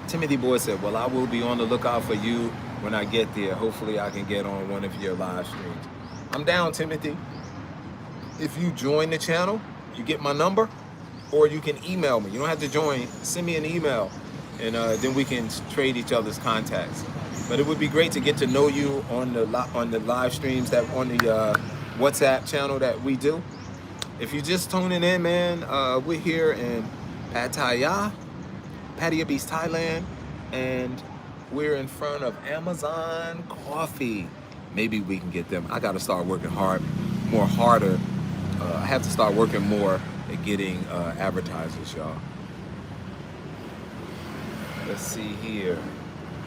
Timothy Boyd said, well, I will be on the lookout for you when I get there. Hopefully I can get on one of your live streams. I'm down, Timothy. If you join the channel, you get my number, or you can email me. You don't have to join. Send me an email, and then we can trade each other's contacts. But it would be great to get to know you on the live streams that on the WhatsApp channel that we do. If you're just tuning in, man, we're here in Pattaya Beach, Thailand, and we're in front of Amazon Coffee. Maybe we can get them. I got to start working harder I have to start working more at getting advertisers, y'all. Let's see here.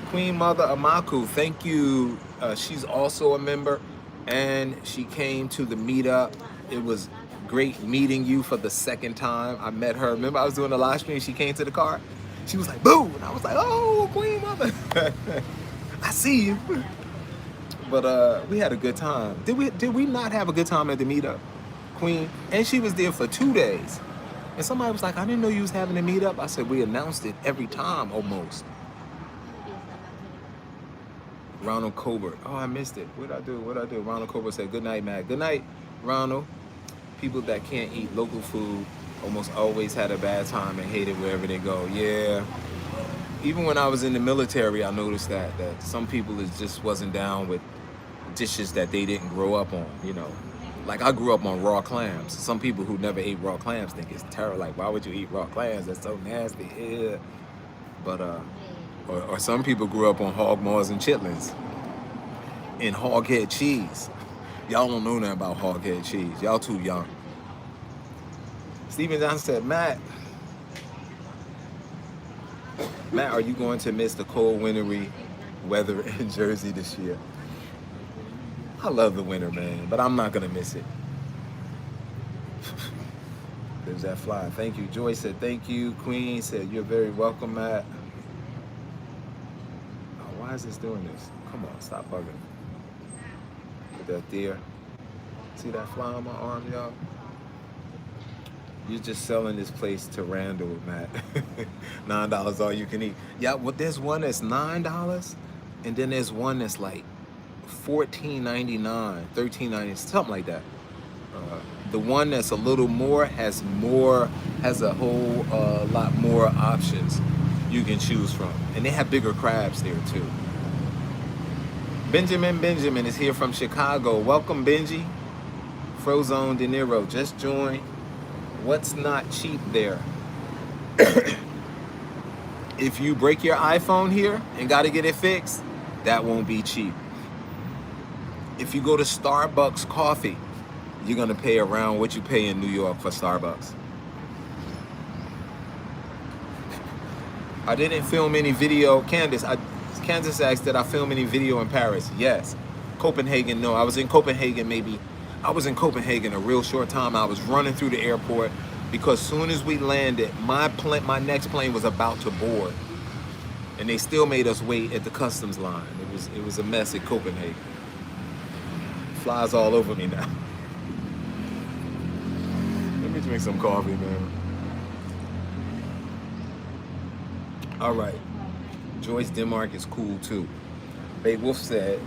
Queen Mother Amaku, thank you. She's also a member, and she came to the meetup. It was great meeting you for the second time. I met her. Remember, I was doing the live stream. She came to the car. She was like, "Boo!" And I was like, "Oh, Queen Mother, I see you." But we had a good time. Did we not have a good time at the meetup, Queen? And she was there for 2 days. And somebody was like, "I didn't know you was having a meetup." I said, "We announced it every time almost." Ronald Colbert. Oh, I missed it. What'd I do? Ronald Colbert said, "Good night, Matt." Good night, Ronald. People that can't eat local food almost always had a bad time and hate it wherever they go. Yeah. Even when I was in the military, I noticed that some people just wasn't down with dishes that they didn't grow up on, you know. Like I grew up on raw clams. Some people who never ate raw clams think it's terrible. Like, why would you eat raw clams? That's so nasty. Yeah. But or some people grew up on hog maws and chitlins and hog head cheese. Y'all don't know nothing about hog head cheese. Y'all too young. Stephen Johnson said, Matt, are you going to miss the cold, wintry weather in Jersey this year? I love the winter, man, but I'm not gonna miss it. There's that fly. Thank you. Joy said, thank you. Queen said, you're very welcome, Matt. Oh, why is this doing this? Come on, stop bugging. Put that there. See that fly on my arm, y'all? You're just selling this place to Randall, Matt. $9 all you can eat. Yeah, well, there's one that's $9, and then there's one that's like $14.99, $13.90, something like that. The one that's a little more has a whole lot more options you can choose from, and they have bigger crabs there too. Benjamin is here from Chicago. Welcome, Benji. Frozone De Niro just joined. What's not cheap there? If you break your iPhone here and got to get it fixed, that won't be cheap. If you go to Starbucks coffee, you're gonna pay around what you pay in New York for Starbucks. I didn't film any video. Candace asked, did I film any video in Paris? Yes. Copenhagen, no. I was in Copenhagen a real short time. I was running through the airport because soon as we landed, my next plane was about to board, and they still made us wait at the customs line. It was a mess at Copenhagen. Flies all over me now. Let me drink some coffee, man. All right. Joyce Denmark is cool too. Bay Wolf said,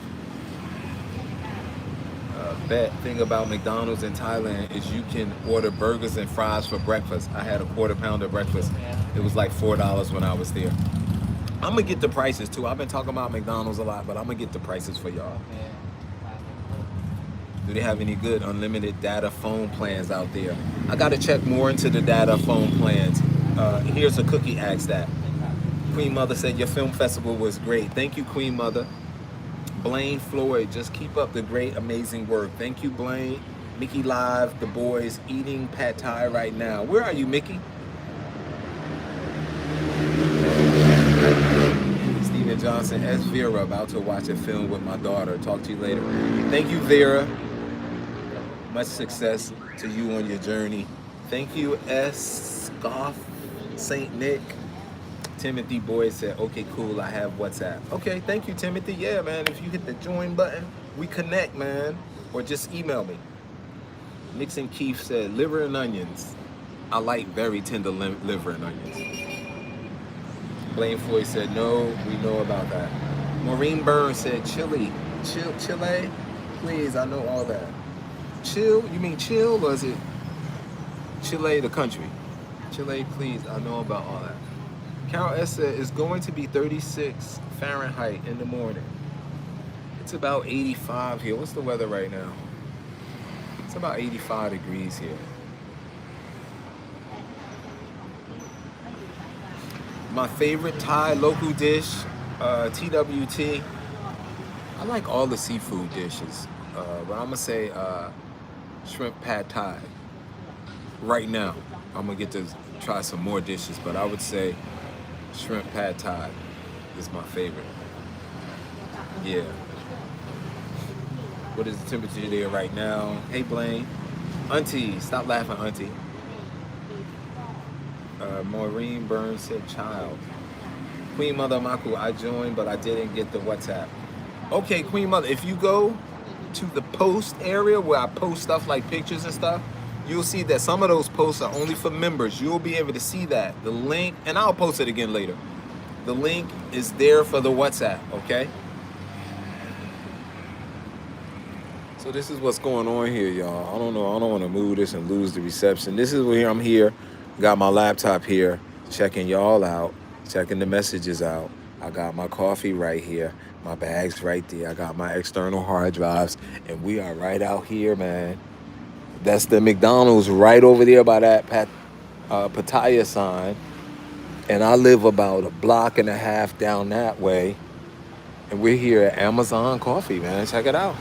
bet thing about McDonald's in Thailand is you can order burgers and fries for breakfast. I had a quarter pounder breakfast. It was like $4 when I was there. I'm gonna get the prices too. I've been talking about McDonald's a lot, but I'm gonna get the prices for y'all. Do they have any good unlimited data phone plans out there? I gotta check more into the data phone plans. Here's a cookie asked that. Queen Mother said your film festival was great. Thank you, Queen Mother. Blaine Floyd, just keep up the great, amazing work. Thank you, Blaine. Mickey Live, the boys eating pad thai right now. Where are you, Mickey? Steven Johnson, S. Vera, about to watch a film with my daughter. Talk to you later. Thank you, Vera. Much success to you on your journey. Thank you, S. Scoff, St. Nick. Timothy Boyd said, okay, cool, I have WhatsApp. Okay, thank you, Timothy. Yeah, man, if you hit the join button, we connect, man. Or just email me. Nixon Keefe said, liver and onions. I like very tender liver and onions. Blaine Floyd said, no, we know about that. Maureen Burns said, Chile. Chile? Please, I know all that. Chill? You mean chill, or is it Chile, the country? Chile, please, I know about all that. Carol S. said, it's going to be 36 Fahrenheit in the morning. It's about 85 here. What's the weather right now? It's about 85 degrees here. My favorite Thai local dish, TWT. I like all the seafood dishes, but I'm gonna say shrimp pad thai. Right now, I'm gonna get to try some more dishes, but I would say shrimp pad thai is my favorite. Yeah. What is the temperature there right now? Hey Blaine. Auntie, stop laughing, Auntie. Maureen Burns said child. Queen Mother Maku, I joined, but I didn't get the WhatsApp. Okay, Queen Mother, if you go to the post area where I post stuff like pictures and stuff, you'll see that some of those posts are only for members. You'll be able to see that. The link, and I'll post it again later. The link is there for the WhatsApp, okay? So this is what's going on here, y'all. I don't know. I don't want to move this and lose the reception. This is where I'm here. Got my laptop here, checking y'all out, checking the messages out. I got my coffee right here. My bag's right there. I got my external hard drives. And we are right out here, man. That's the McDonald's right over there by that Pattaya sign. And I live about a block and a half down that way. And we're here at Amazon Coffee, man. Check it out.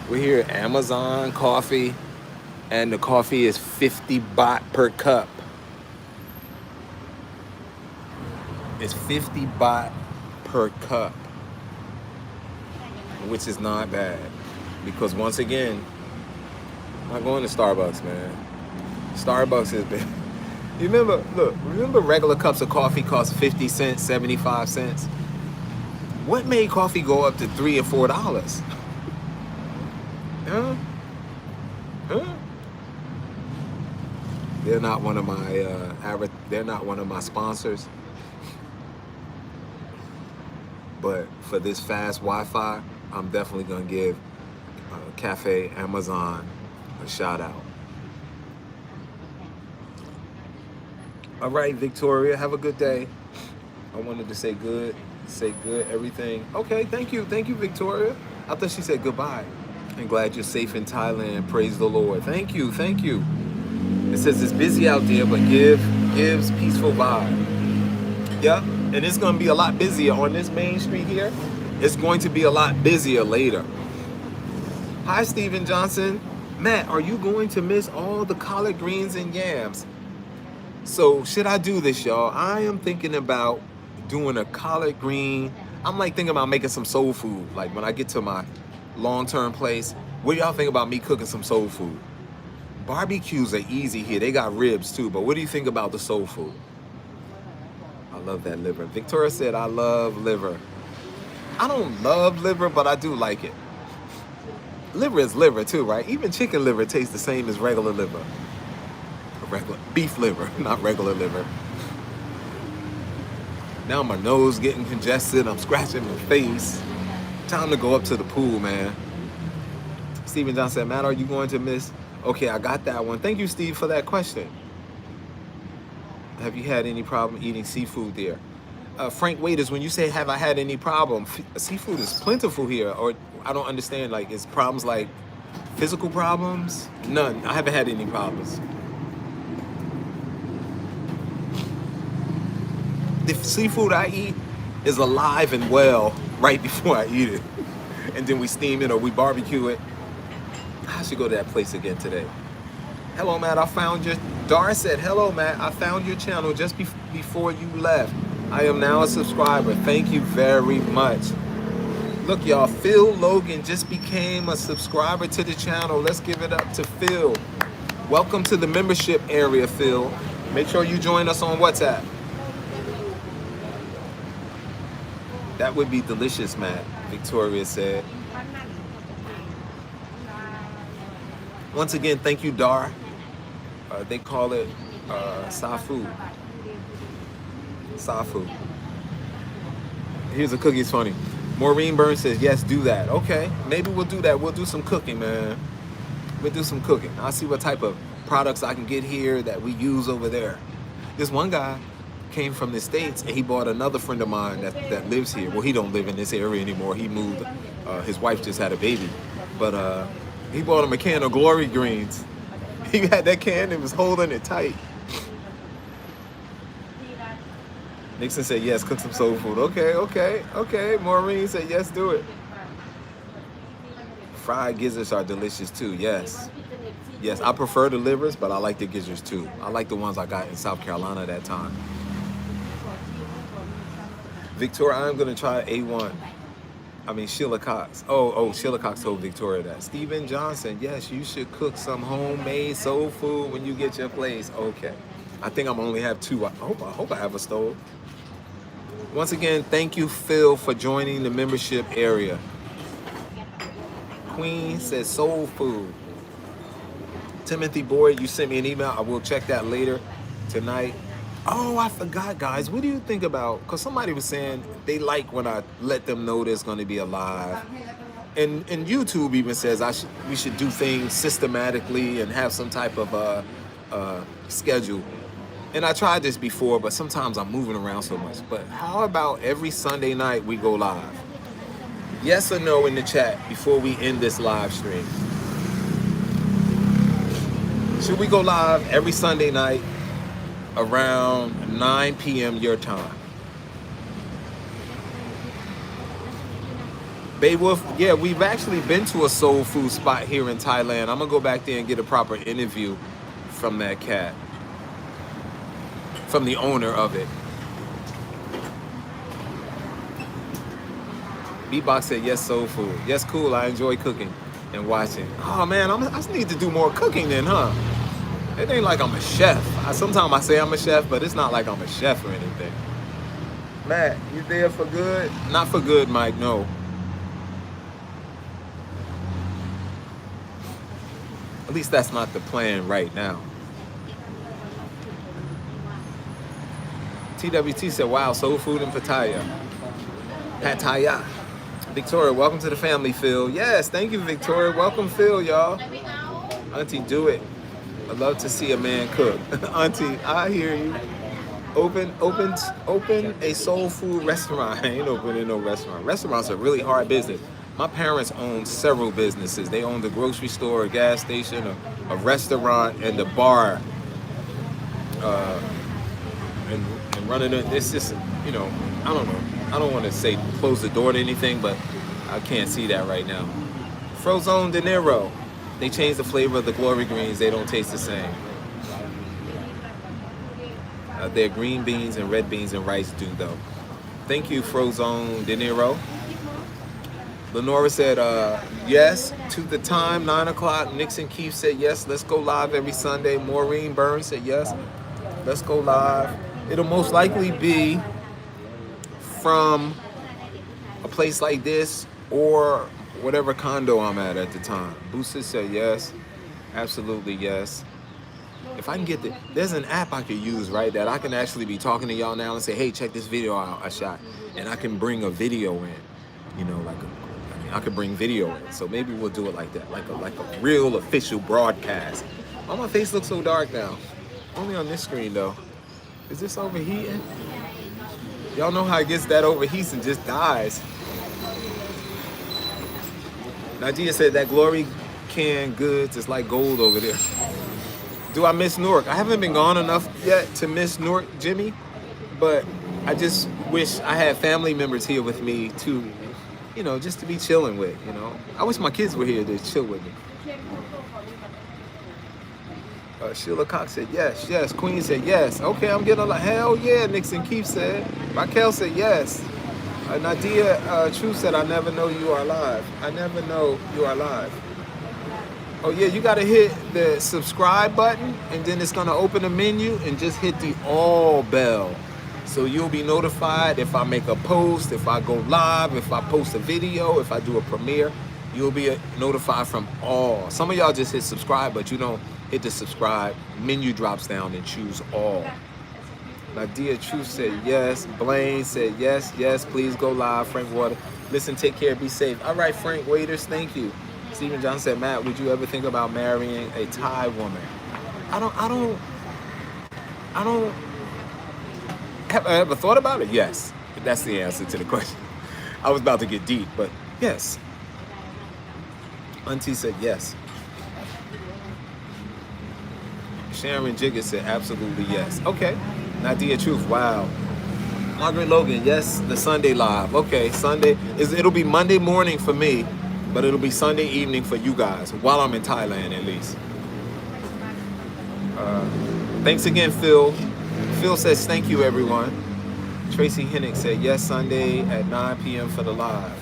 We're here at Amazon Coffee, and the coffee is 50 baht per cup. It's 50 baht per cup, which is not bad. Because once again, I'm not going to Starbucks, man. Starbucks has been... You remember regular cups of coffee cost 50 cents, 75 cents? What made coffee go up to $3 or $4? Huh? They're not one of my sponsors. But for this fast Wi-Fi, I'm definitely gonna give Cafe Amazon a shout out. All right, Victoria, have a good day. I wanted to say good, everything. Okay, thank you, Victoria. I thought she said goodbye. I'm glad you're safe in Thailand. Praise the Lord. Thank you. It says it's busy out there, but gives peaceful vibe. Yeah, and it's gonna be a lot busier on this main street here. It's going to be a lot busier later. Hi, Stephen Johnson. Matt, are you going to miss all the collard greens and yams? So should I do this, y'all? I am thinking about doing a collard green. I'm like thinking about making some soul food. Like when I get to my long-term place, what do y'all think about me cooking some soul food? Barbecues are easy here. They got ribs too, but what do you think about the soul food? I love that liver. Victoria said, I love liver. I don't love liver, but I do like it. Liver is liver too, right? Even chicken liver tastes the same as regular liver. Regular beef liver, not regular liver. Now my nose getting congested. I'm scratching my face. Time to go up to the pool, man. Stephen John said, Matt, are you going to miss? Okay, I got that one. Thank you, Steve, for that question. Have you had any problem eating seafood there? Frank Waiters, when you say, have I had any problem? Seafood is plentiful here, or I don't understand, like, is problems like physical problems? None. I haven't had any problems. The seafood I eat is alive and well right before I eat it. And then we steam it or we barbecue it. I should go to that place again today. Hello, Matt, I found your... Dar said, hello, Matt, I found your channel just before you left. I am now a subscriber. Thank you very much. Look, y'all, Phil Logan just became a subscriber to the channel. Let's give it up to Phil. Welcome to the membership area, Phil. Make sure you join us on WhatsApp. That would be delicious, Matt, Victoria said. Once again, thank you, Dar. They call it Safu. Safu. Here's a cookie, it's funny. Maureen Burns says, yes, do that. Okay, maybe we'll do that. We'll do some cooking, man. We'll do some cooking. I'll see what type of products I can get here that we use over there. This one guy came from the States and he bought another friend of mine that lives here. Well, he don't live in this area anymore. He moved. His wife just had a baby. But he bought him a can of Glory Greens. He had that can and was holding it tight. Nixon said, yes, cook some soul food. Okay. Maureen said, yes, do it. Fried gizzards are delicious too, yes. Yes, I prefer the livers, but I like the gizzards too. I like the ones I got in South Carolina that time. Victoria, I'm gonna try A1. I mean, Sheila Cox. Sheila Cox told Victoria that. Steven Johnson, yes, you should cook some homemade soul food when you get your place. Okay. I think I'm only have 2. I hope I have a stove. Once again, thank you, Phil, for joining the membership area. Queen says soul food. Timothy Boyd, you sent me an email. I will check that later tonight. Oh, I forgot, guys. What do you think about, because somebody was saying they like when I let them know there's going to be a live. And YouTube even says we should do things systematically and have some type of schedule. And I tried this before, but sometimes I'm moving around so much. But how about every Sunday night we go live? Yes or no in the chat before we end this live stream. Should we go live every Sunday night around 9 p.m. your time? Beowulf, yeah, we've actually been to a soul food spot here in Thailand. I'm gonna go back there and get a proper interview from that cat, from the owner of it. Beatbox said, yes, soul food. Yes, cool, I enjoy cooking and watching. Oh man, I just need to do more cooking then, huh? It ain't like I'm a chef. Sometimes I say I'm a chef, but it's not like I'm a chef or anything. Matt, you there for good? Not for good, Mike, no. At least that's not the plan right now. TWT said, wow, soul food in Pattaya. Pattaya. Victoria, welcome to the family, Phil. Yes, thank you, Victoria. Welcome, Phil, y'all. Auntie, do it. I love to see a man cook. Auntie, I hear you. Open a soul food restaurant. I ain't opening no restaurant. Restaurants are really hard business. My parents owned several businesses. They owned a grocery store, a gas station, a restaurant, and a bar. And running it, it's just, you know, I don't know. I don't want to say close the door to anything, but I can't see that right now. Frozone De Niro. They changed the flavor of the glory greens. They don't taste the same. They're green beans and red beans and rice do though. Thank you, Frozone De Niro. Lenora said, yes, to the time, 9 o'clock. Nixon Keefe said, yes, let's go live every Sunday. Maureen Burns said, yes, let's go live. It'll most likely be from a place like this or whatever condo I'm at the time. Booster said, yes, absolutely yes. If I can get there's an app I could use, right, that I can actually be talking to y'all now and say, hey, check this video out I shot. And I can bring a video in, you know, I could bring video in. So maybe we'll do it like that, like a real official broadcast. Why my face looks so dark now? Only on this screen though. Is this overheating? Y'all know how it gets that overheats and just dies. Nadia said that glory can goods is like gold over there. Do I miss Newark? I haven't been gone enough yet to miss Newark, Jimmy, but I just wish I had family members here with me to, you know, just to be chilling with, you know. I wish my kids were here to chill with me. Sheila Cox said yes, yes. Queen said yes. Okay, I'm getting a lot. Hell yeah, Nixon Keefe said. Raquel said yes. Nadia True said, I never know you are live. I never know you are live. Oh yeah, you gotta hit the subscribe button and then it's gonna open a menu and just hit the all bell. So you'll be notified if I make a post, if I go live, if I post a video, if I do a premiere, you'll be notified from all. Some of y'all just hit subscribe, but you don't hit the subscribe. Menu drops down and choose all. Nadia True said yes. Blaine said yes, yes, please go live. Frank Water, listen, take care, be safe. All right, Frank Waiters, thank you. Stephen Johnson said, Matt, would you ever think about marrying a Thai woman? I don't have I ever thought about it? Yes. That's the answer to the question. I was about to get deep, but yes. Auntie said yes. Sharon Jigger said absolutely yes. Okay. Nadia Truth, wow. Margaret Logan, yes, the Sunday live. Okay, Sunday it'll be Monday morning for me, but it'll be Sunday evening for you guys, while I'm in Thailand at least. Thanks again, Phil. Phil says thank you, everyone. Tracy Hennick said yes, Sunday at 9 p.m. for the live.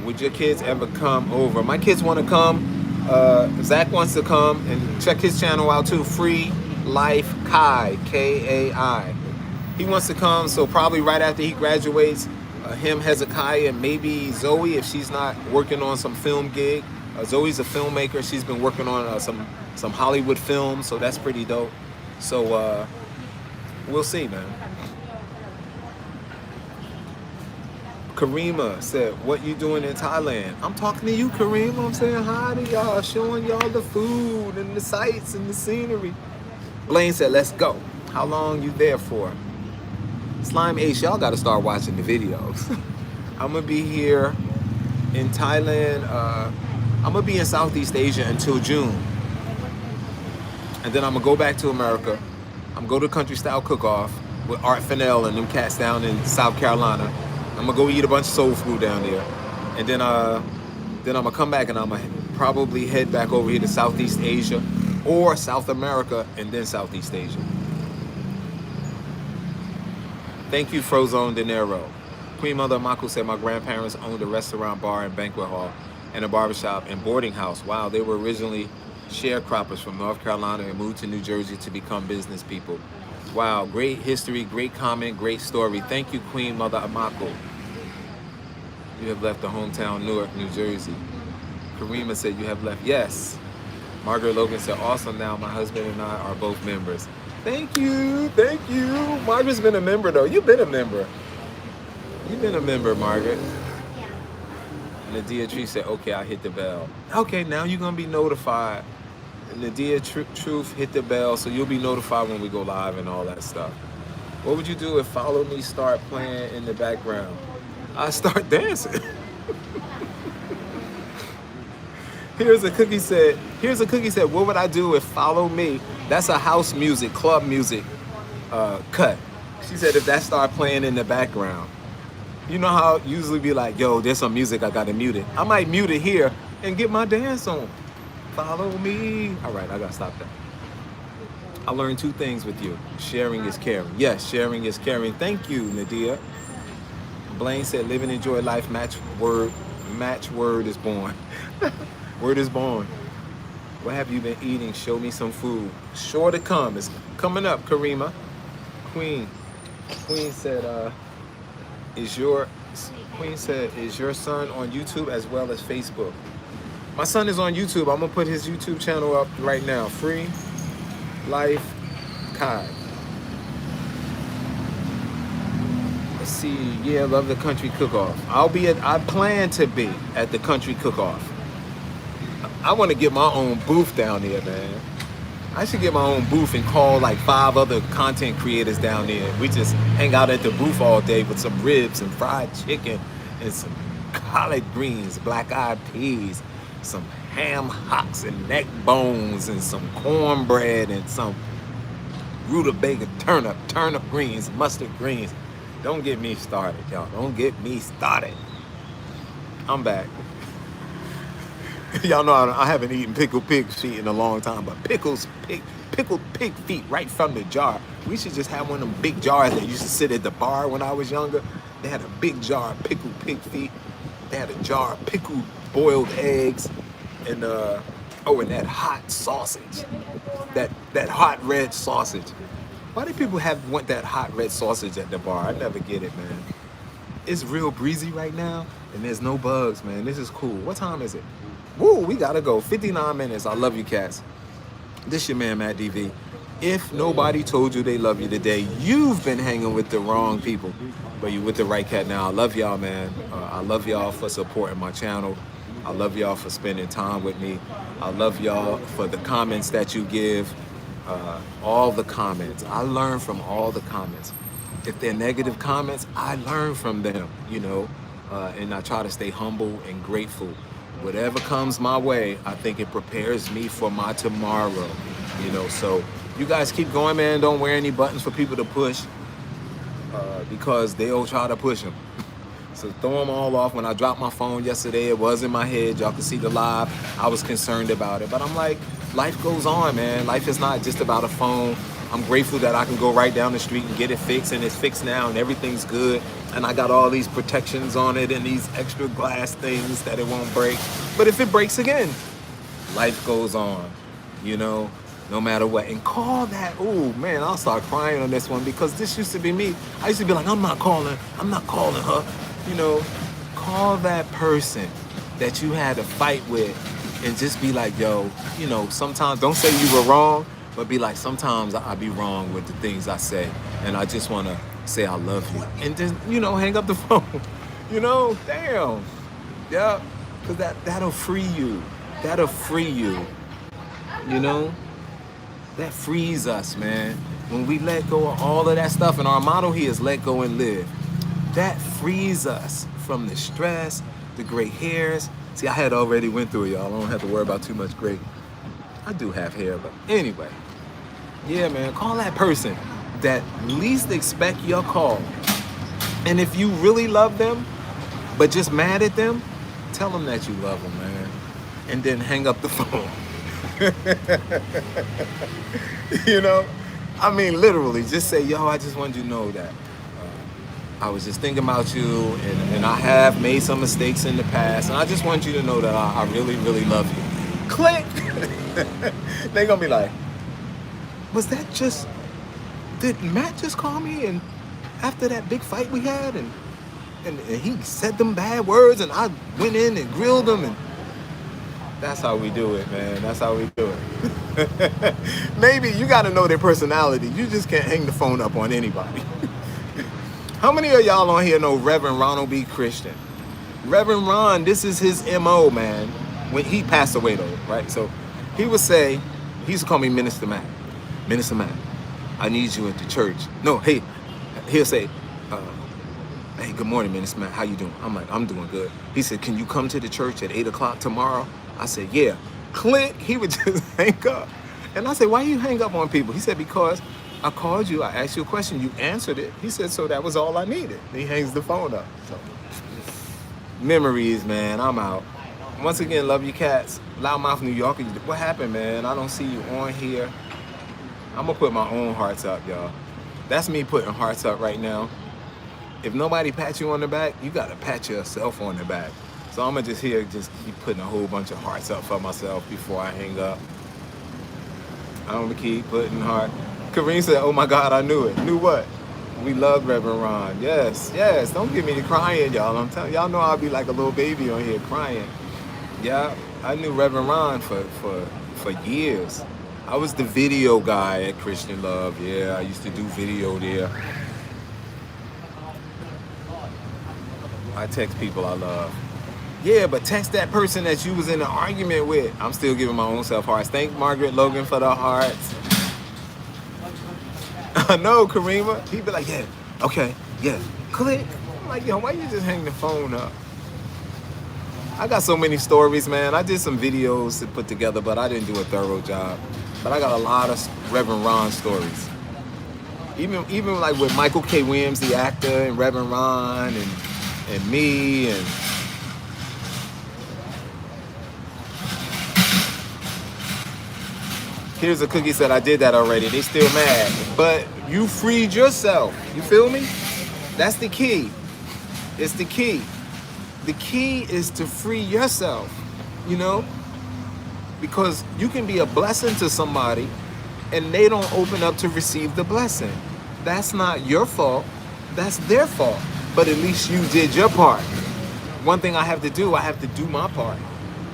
Would your kids ever come over? My kids want to come. Zach wants to come, and check his channel out too. Free Life Kai, Kai. He wants to come, so probably right after he graduates, him, Hezekiah, and maybe Zoe if she's not working on some film gig. Zoe's a filmmaker. She's been working on some Hollywood films, so that's pretty dope. So we'll see, man. Karima said, what you doing in Thailand? I'm talking to you, Karima. I'm saying hi to y'all, showing y'all the food and the sights and the scenery. Blaine said, let's go. How long you there for? Slime Ace, y'all got to start watching the videos. I'm going to be here in Thailand. I'm going to be in Southeast Asia until June. And then I'm going to go back to America. I'm going to go to Country Style Cook-Off with Art Fennell and them cats down in South Carolina. I'm gonna go eat a bunch of soul food down there, and then I'm gonna come back and I'm gonna probably head back over here to Southeast Asia or South America and then Southeast Asia. Thank you, Frozone De Niro. Queen Mother Mako said my grandparents owned a restaurant, bar, and banquet hall, and a barbershop and boarding house. Wow, they were originally sharecroppers from North Carolina and moved to New Jersey to become business people. Wow, great history, great comment, great story. Thank you, Queen Mother Amako. You have left the hometown, Newark, New Jersey. Karima said you have left. Yes. Margaret Logan said, awesome, now my husband and I are both members. Thank you, thank you. Margaret's been a member though. You've been a member. You've been a member, Margaret. Yeah. Nadia Tree said, okay, I hit the bell. Okay, now you're gonna be notified. Nadia Truth hit the bell, so you'll be notified when we go live and all that stuff. What would you do if Follow Me start playing in the background? I start dancing. Here's a cookie said, what would I do if Follow Me, that's a house music, club music cut. She said if that start playing in the background. You know how it usually be like, yo, there's some music, I gotta mute it. I might mute it here and get my dance on. Follow me. All right, I gotta stop that. I learned two things with you. Sharing is caring. Yes, sharing is caring. Thank you, Nadia. Blaine said, live and enjoy life. Match word is born. Word is born. What have you been eating? Show me some food. Sure to come. It's coming up, Karima. Queen said, is your son on YouTube as well as Facebook? My son is on YouTube. I'm gonna put his YouTube channel up right now. Free Life Kai. Let's see. Yeah, love the country cook-off. I plan to be at the country cook-off. I want to get my own booth down there, man. I should get my own booth and call like 5 other content creators down there. We just hang out at the booth all day with some ribs and fried chicken and some collard greens, black-eyed peas, some ham hocks and neck bones and some cornbread and some rutabaga turnip greens, mustard greens. Don't get me started, y'all. Don't get me started. I'm back. Y'all know I haven't eaten pickled pig feet in a long time, but pickled pig feet right from the jar. We should just have one of them big jars that used to sit at the bar when I was younger. They had a big jar of pickled pig feet. They had a jar of pickled boiled eggs and and that hot sausage, that hot red sausage. Why do people want that hot red sausage at the bar? I never get it, man. It's real breezy right now and there's no bugs, man. This is cool. What time is it? Woo, we gotta go. 59 minutes. I love you, cats. This your man, Matt DV. If nobody told you they love you today, you've been hanging with the wrong people, but you with the right cat now. I love y'all, man. I love y'all for supporting my channel. I love y'all for spending time with me. I love y'all for the comments that you give. All the comments. I learn from all the comments. If they're negative comments, I learn from them, you know, and I try to stay humble and grateful. Whatever comes my way, I think it prepares me for my tomorrow, you know. So you guys keep going, man. Don't wear any buttons for people to push because they'll try to push them. So throw them all off. When I dropped my phone yesterday, it was in my head. Y'all can see the live. I was concerned about it, but I'm like, life goes on, man. Life is not just about a phone. I'm grateful that I can go right down the street and get it fixed, and it's fixed now and everything's good. And I got all these protections on it and these extra glass things that it won't break. But if it breaks again, life goes on, you know, no matter what. And call that, oh man, I'll start crying on this one because this used to be me. I used to be like, I'm not calling her, you know. Call that person that you had a fight with and just be like, yo, you know, sometimes don't say you were wrong, but be like, sometimes I be wrong with the things I say, and I just want to say I love you, and just, you know, hang up the phone. You know, damn, yeah, because that'll free you. That'll free you. You know, that frees us, man. When we let go of all of that stuff, and our motto here is let go and live. That frees us from the stress, the gray hairs. See, I had already went through it, y'all. I don't have to worry about too much gray. I do have hair, but anyway. Yeah, man, call that person that least expect your call. And if you really love them, but just mad at them, tell them that you love them, man. And then hang up the phone. You know? I mean, literally, just say, yo, I just wanted you to know that I was just thinking about you, and I have made some mistakes in the past, and I just want you to know that I really, really love you. Click! They're gonna be like, was that just, did Matt just call me and after that big fight we had, and he said them bad words and I went in and grilled him, and that's how we do it, man. That's how we do it. Maybe you gotta know their personality. You just can't hang the phone up on anybody. How many of y'all on here know Reverend Ronald B. Christian? Reverend Ron, this is his MO, man. When he passed away though, right? So he would say, he used to call me Minister Matt. Minister Matt, I need you at the church. No, hey, he'll say, hey, good morning, Minister Matt, how you doing? I'm like, I'm doing good. He said, can you come to the church at 8 o'clock tomorrow? I said, yeah. Click, he would just hang up. And I said, why you hang up on people? He said, because I called you, I asked you a question, you answered it. He said, so that was all I needed. And he hangs the phone up. So, memories, man, I'm out. Once again, love you cats. Loudmouth New Yorker, what happened, man? I don't see you on here. I'm gonna put my own hearts up, y'all. That's me putting hearts up right now. If nobody pats you on the back, you gotta pat yourself on the back. So I'm gonna just keep putting a whole bunch of hearts up for myself before I hang up. I'm gonna keep putting heart. Kareem said, oh my God, I knew it. Knew what? We love Reverend Ron. Yes, yes, don't get me to crying, y'all. I'm telling y'all know I'll be like a little baby on here crying. Yeah, I knew Reverend Ron for years. I was the video guy at Christian Love. Yeah, I used to do video there. I text people I love. Yeah, but text that person that you was in an argument with. I'm still giving my own self hearts. Thank Margaret Logan for the hearts. I know, Karima. He'd be like, yeah, okay, yeah, click. I'm like, yo, why you just hang the phone up? I got so many stories, man. I did some videos to put together, but I didn't do a thorough job. But I got a lot of Reverend Ron stories. Even like with Michael K. Williams, the actor, and Reverend Ron, and me, and here's a cookie said I did that already. They still mad, but you freed yourself. You feel me? That's the key. It's the key. The key is to free yourself, you know? Because you can be a blessing to somebody and they don't open up to receive the blessing. That's not your fault. That's their fault. But at least you did your part. One thing I have to do my part,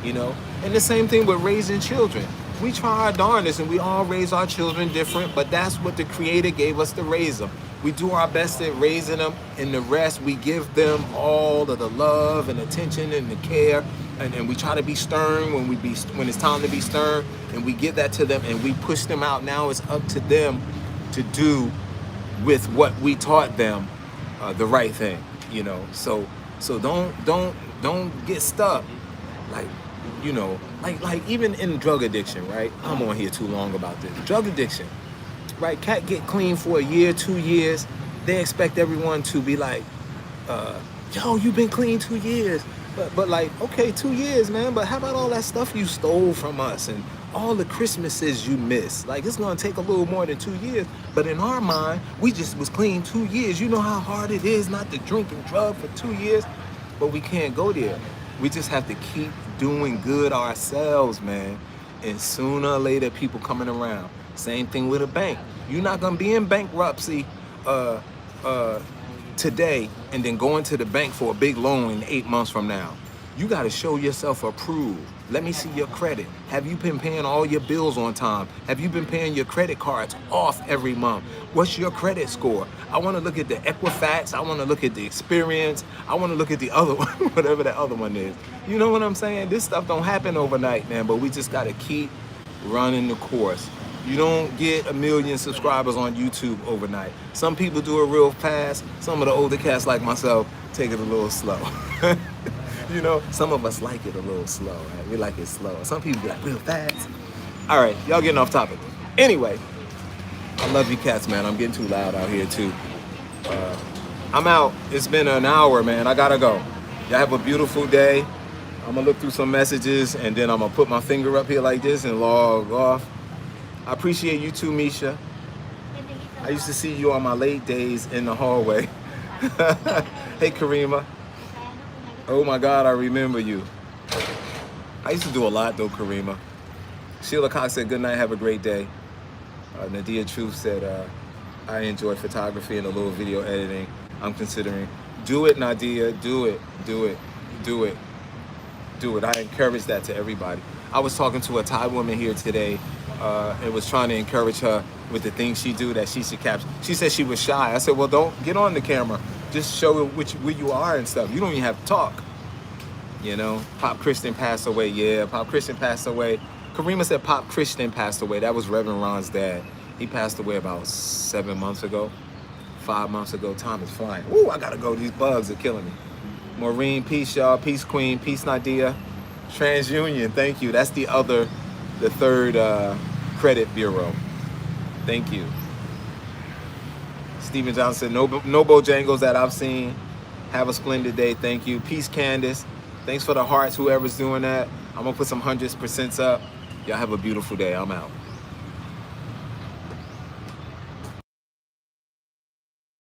you know? And the same thing with raising children. We try our darndest and we all raise our children different, but that's what the Creator gave us to raise them. We do our best at raising them, and the rest we give them all of the love and attention and the care, and we try to be stern when it's time to be stern, and we give that to them and we push them out. Now it's up to them to do with what we taught them the right thing, you know. So don't get stuck, like, you know, like even in drug addiction, right? I'm on here too long about this. Drug addiction, right? Cat get clean for a year, 2 years. They expect everyone to be like yo, you've been clean 2 years. But like, okay, 2 years, man. But how about all that stuff you stole from us and all the Christmases you missed? Like, it's gonna take a little more than 2 years. But in our mind, we just was clean 2 years. You know how hard it is not to drink and drug for 2 years? But we can't go there. We just have to keep doing good ourselves, man. And sooner or later, people coming around. Same thing with a bank. You're not gonna be in bankruptcy today and then going to the bank for a big loan in 8 months from now. You got to show yourself approved. Let me see your credit. Have you been paying all your bills on time? Have you been paying your credit cards off every month? What's your credit score? I want to look at the Equifax. I want to look at the experience. I want to look at the other one, whatever the other one is. You know what I'm saying? This stuff don't happen overnight, man, but we just got to keep running the course. You don't get 1 million subscribers on YouTube overnight. Some people do it real fast. Some of the older cats like myself take it a little slow. You know, some of us like it a little slow, right? We like it slow. Some people be like real fast. All right, y'all getting off topic. Anyway, I love you cats, man. I'm getting too loud out here too. I'm out. It's been an hour, man. I gotta go. Y'all have a beautiful day. I'm gonna look through some messages and then I'm gonna put my finger up here like this and log off. I appreciate you too, Misha. I used to see you on my late days in the hallway. Hey, Karima. Oh my God, I remember you. I used to do a lot though, Karima. Sheila Cox said, good night, have a great day. Nadia Truth said, I enjoy photography and a little video editing. I'm considering. Do it, Nadia, do it, do it, do it, do it. I encourage that to everybody. I was talking to a Thai woman here today and was trying to encourage her with the things she do that she should capture. She said she was shy. I said, well, don't get on the camera. Just show where you are and stuff. You don't even have to talk. You know, Pop Christian passed away. Yeah, Pop Christian passed away. Karima said Pop Christian passed away. That was Reverend Ron's dad. He passed away about 7 months ago, 5 months ago. Time is flying. Ooh, I gotta go. These bugs are killing me. Maureen, peace, y'all. Peace, Queen. Peace, Nadia. TransUnion, thank you. That's the third credit bureau. Thank you. Stephen Johnson, no Bojangles that I've seen. Have a splendid day. Thank you. Peace, Candace. Thanks for the hearts, whoever's doing that. I'm gonna put some 100% up. Y'all have a beautiful day. I'm out.